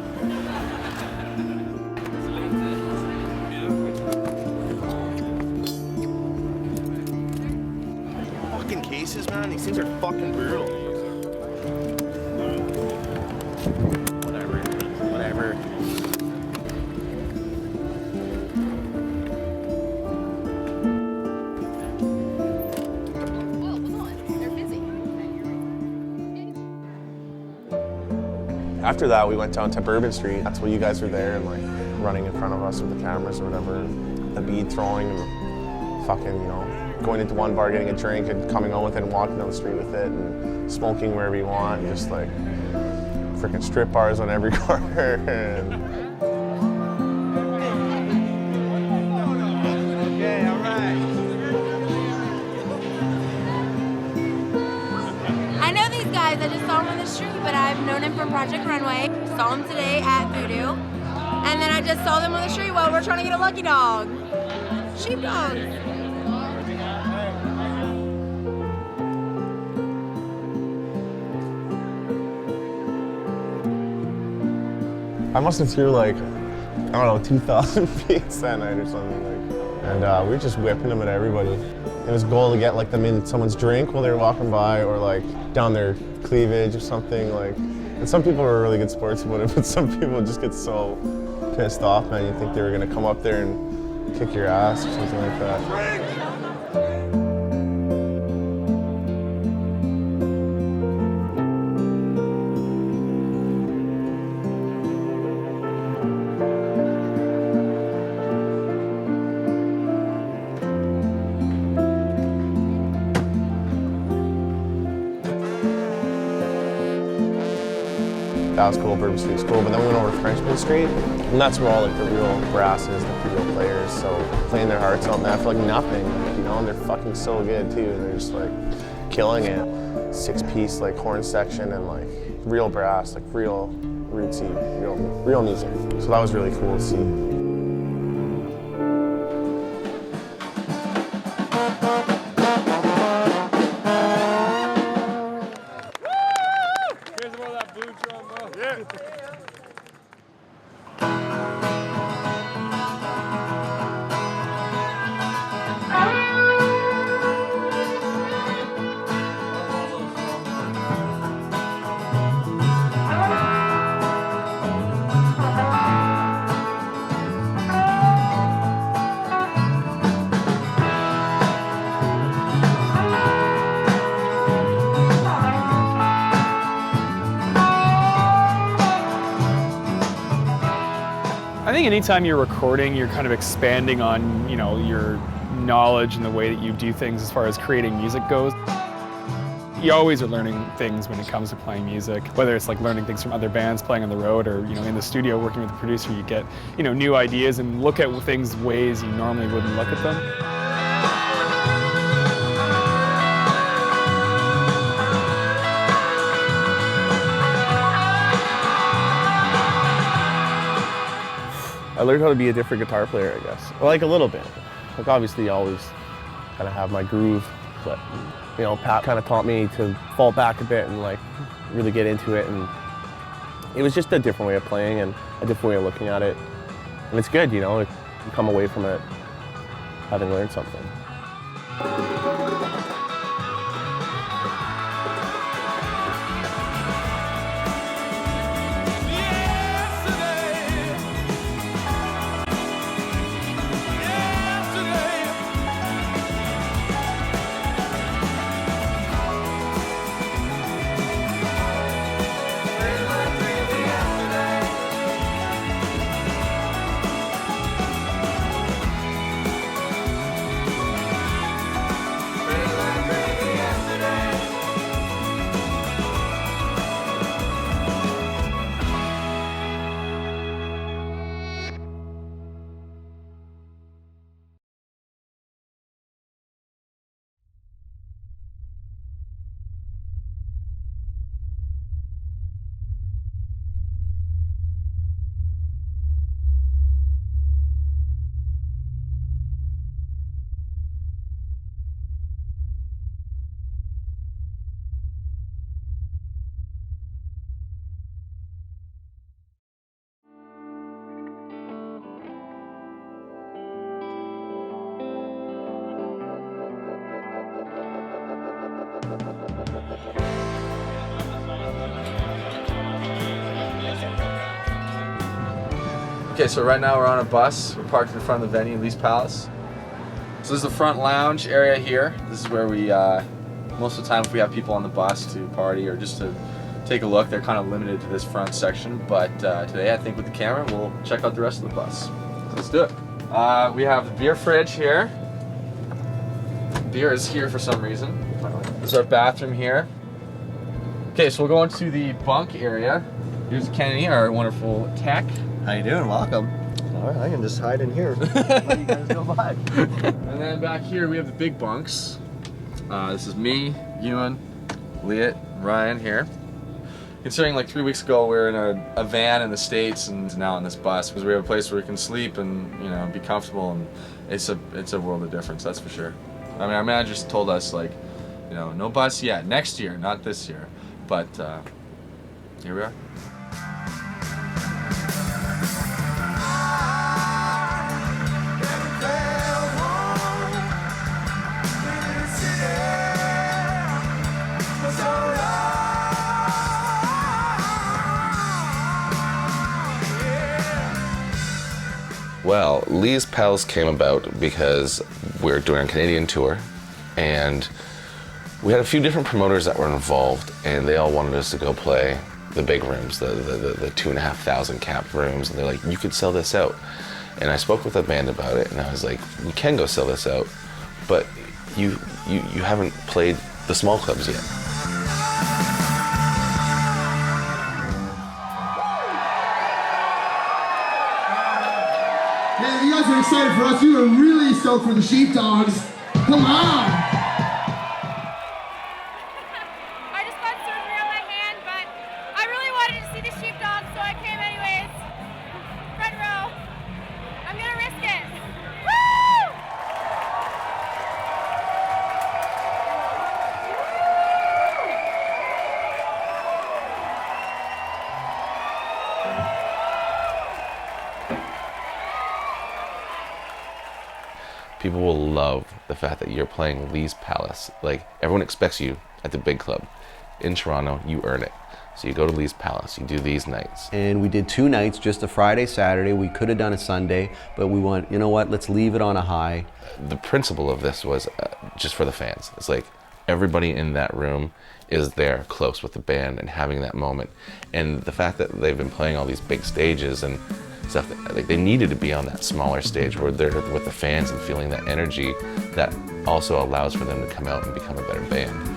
W: Fucking cases, man. These things are fucking brutal. Whatever. After that, we went down to Bourbon Street. That's where you guys were there and like running in front of us with the cameras or whatever, and the bead throwing and fucking, you know, going into one bar, getting a drink and coming home with it and walking down the street with it and smoking wherever you want, and just like freaking strip bars on every corner. And
Y: I just saw him on the street, but I've known him from Project Runway. Saw him today at Voodoo. And then I just saw them on the street while we're trying to get a lucky dog. Sheepdogs.
W: I must have threw like, I don't know, 2,000 beats that night or something. And we were just whipping them at everybody. It was a goal to get like them in someone's drink while they were walking by, or like down their cleavage or something. Like, and some people were really good sports about it, but some people just get so pissed off, man. You think they were gonna come up there and kick your ass or something like that. That was cool, Bourbon Street's cool, but then we went over to Frenchman Street, and that's where all like the real brass is, like the real players, so playing their hearts out, man, for like nothing, you know, and they're fucking so good too, and they're just like killing it. 6-piece like horn section and like real brass, like real rootsy, real music. So that was really cool to see.
E: I think anytime you're recording, you're kind of expanding on, you know, your knowledge and the way that you do things as far as creating music goes. You always are learning things when it comes to playing music, whether it's like learning things from other bands playing on the road or, you know, in the studio working with the producer, you get, you know, new ideas and look at things ways you normally wouldn't look at them.
W: I learned how to be a different guitar player, I guess. Well, like a little bit. Like obviously I always kind of have my groove, but you know, Pat kind of taught me to fall back a bit and like really get into it, and it was just a different way of playing and a different way of looking at it. And it's good, you know, you come away from it having learned something.
A: Okay, so right now we're on a bus. We're parked in front of the venue, Lee's Palace. So this is the front lounge area here. This is where we, most of the time if we have people on the bus to party or just to take a look, they're kind of limited to this front section. But today I think with the camera, we'll check out the rest of the bus. Let's do it. We have the beer fridge here. Beer is here for some reason. This is our bathroom here. Okay, so we'll go into the bunk area. Here's Kennedy, our wonderful tech.
G: How you doing? Welcome. All right, I can just hide in here. Let you guys go by.
A: And then back here we have the big bunks. This is me, Ewan, Leah, Ryan here. Considering like 3 weeks ago we were in a van in the States and now on this bus because we have a place where we can sleep and, you know, be comfortable, and it's a world of difference, that's for sure. I mean, our managers told us, like, you know, no bus yet, next year, not this year. But here we are.
H: Well, Lee's Pals came about because we're doing a Canadian tour, and we had a few different promoters that were involved, and they all wanted us to go play the big rooms, the 2,500 cap rooms, and they're like, you could sell this out. And I spoke with a band about it, and I was like, we can go sell this out, but you haven't played the small clubs yet.
B: Man, you guys are excited for us. You are really stoked for the Sheepdogs. Come on!
Y: I just got surgery on my hand, but I really wanted to see the Sheepdogs, so I came anyways. Front row. I'm gonna risk it. Woo!
H: People will love the fact that you're playing Lee's Palace. Like, everyone expects you at the big club. In Toronto, you earn it. So you go to Lee's Palace, you do these nights.
P: And we did 2 nights, just a Friday, Saturday. We could have done a Sunday, but we went, you know what, let's leave it on a high.
H: The principle of this was just for the fans. It's like everybody in that room is there close with the band and having that moment. And the fact that they've been playing all these big stages and stuff, like, they needed to be on that smaller stage where they're with the fans and feeling that energy that also allows for them to come out and become a better band.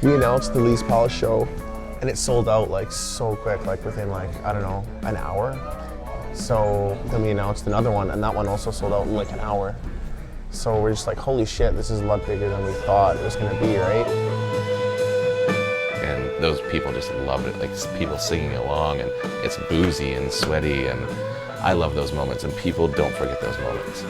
W: We announced the Lee's Palace show, and it sold out like so quick, like within like, I don't know, an hour. So then we announced another one, and that one also sold out in like an hour. So we're just like, holy shit, this is a lot bigger than we thought it was gonna be, right?
H: And those people just loved it, like people singing along, and it's boozy and sweaty, and I love those moments, and people don't forget those moments.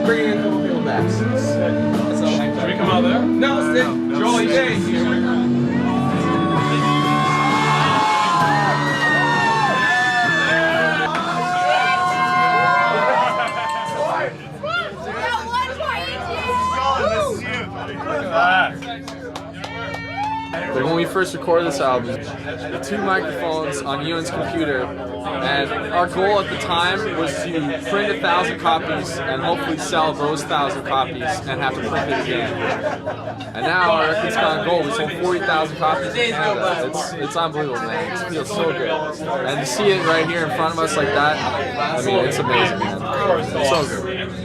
L: Bringing in a couple people back. Should we come out there? No, stay. Jolly day.
I: Like when we first recorded this album, the 2 microphones on Ewan's computer, and our goal at the time was to print 1,000 copies and hopefully sell those 1,000 copies and have to print it again. And now our record's gone gold. We sold 40,000 copies in Canada. It's unbelievable, man. It feels so good. And to see it right here in front of us like that, I mean, it's amazing, man. It's so good.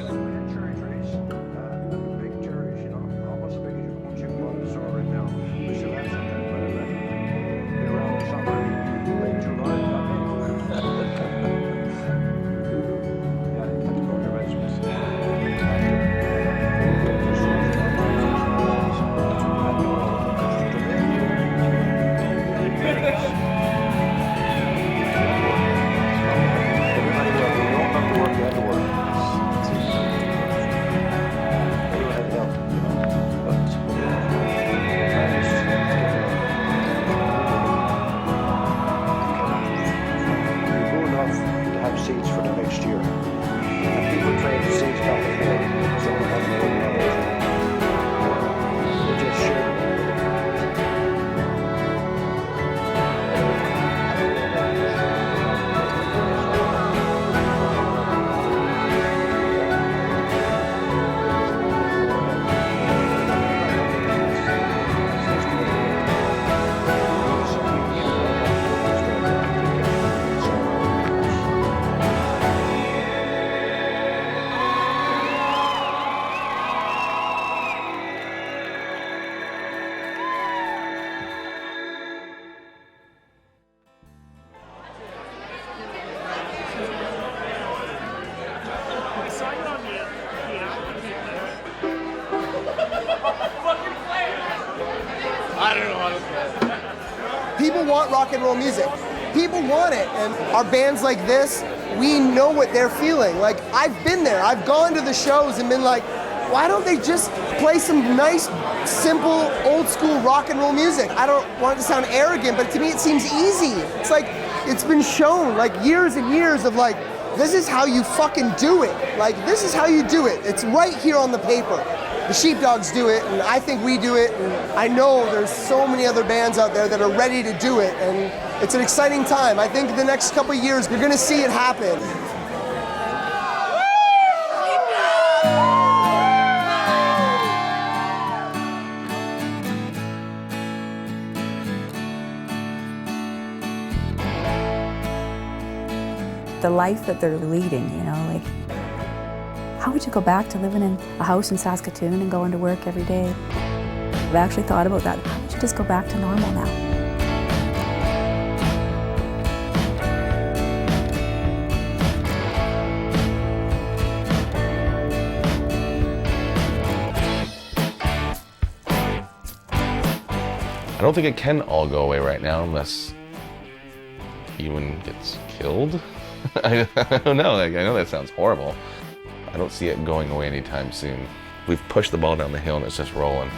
L: I don't know how to play.
J: People want rock and roll music. People want it, and our bands like this, we know what they're feeling. Like, I've been there. I've gone to the shows and been like, why don't they just play some nice, simple, old school rock and roll music? I don't want it to sound arrogant, but to me it seems easy. It's like, it's been shown, like years and years of like, this is how you fucking do it. Like, this is how you do it. It's right here on the paper. The Sheepdogs do it, and I think we do it, and I know there's so many other bands out there that are ready to do it, and it's an exciting time. I think the next couple of years, you're gonna see it happen.
K: The life that they're leading, you know, like, how would you go back to living in a house in Saskatoon and going to work every day? I've actually thought about that. How would you just go back to normal now?
H: I don't think it can all go away right now unless Ewan gets killed. I don't know, like, I know that sounds horrible. I don't see it going away anytime soon. We've pushed the ball down the hill and it's just rolling.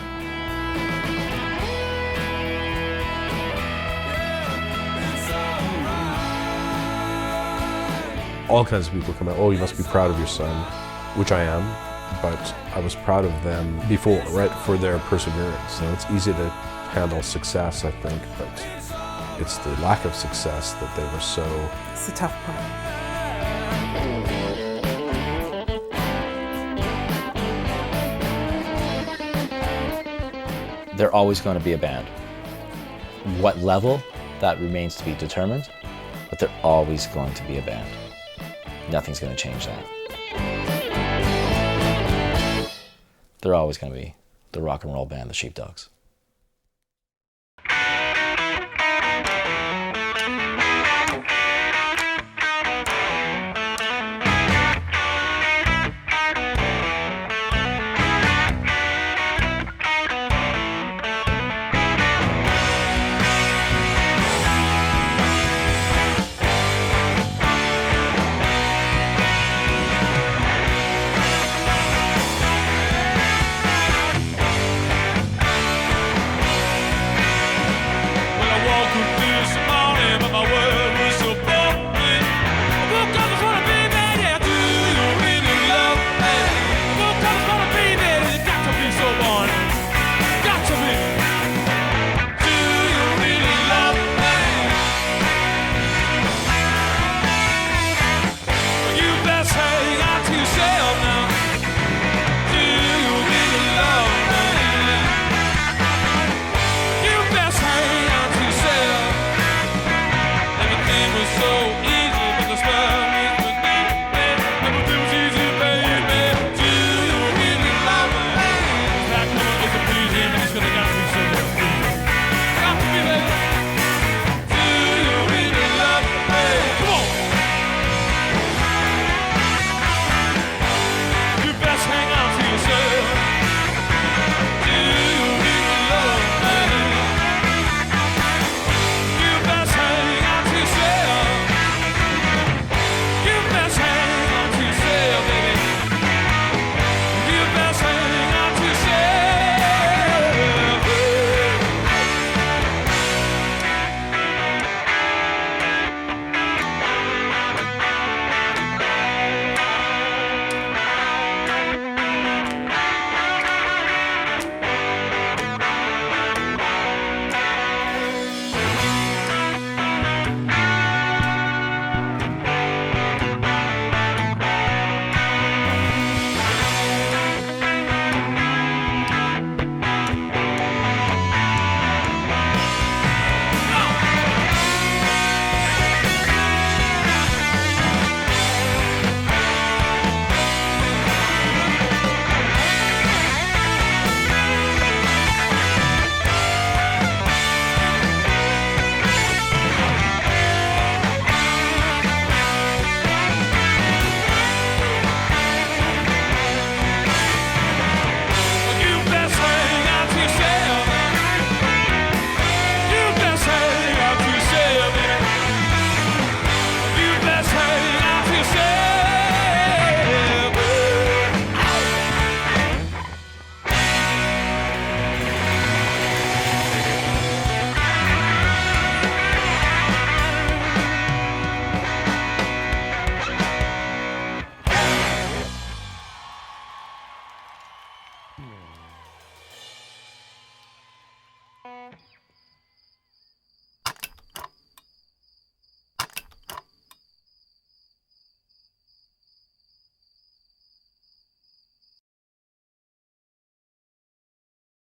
F: All kinds of people come out, oh, you must be proud of your son, which I am, but I was proud of them before, right, for their perseverance. So it's easy to handle success, I think, but it's the lack of success that they were so...
N: It's the tough part.
A: They're always going to be a band. What level, that remains to be determined, but they're always going to be a band. Nothing's going to change that. They're always going to be the rock and roll band, the Sheepdogs.
Y: Bye.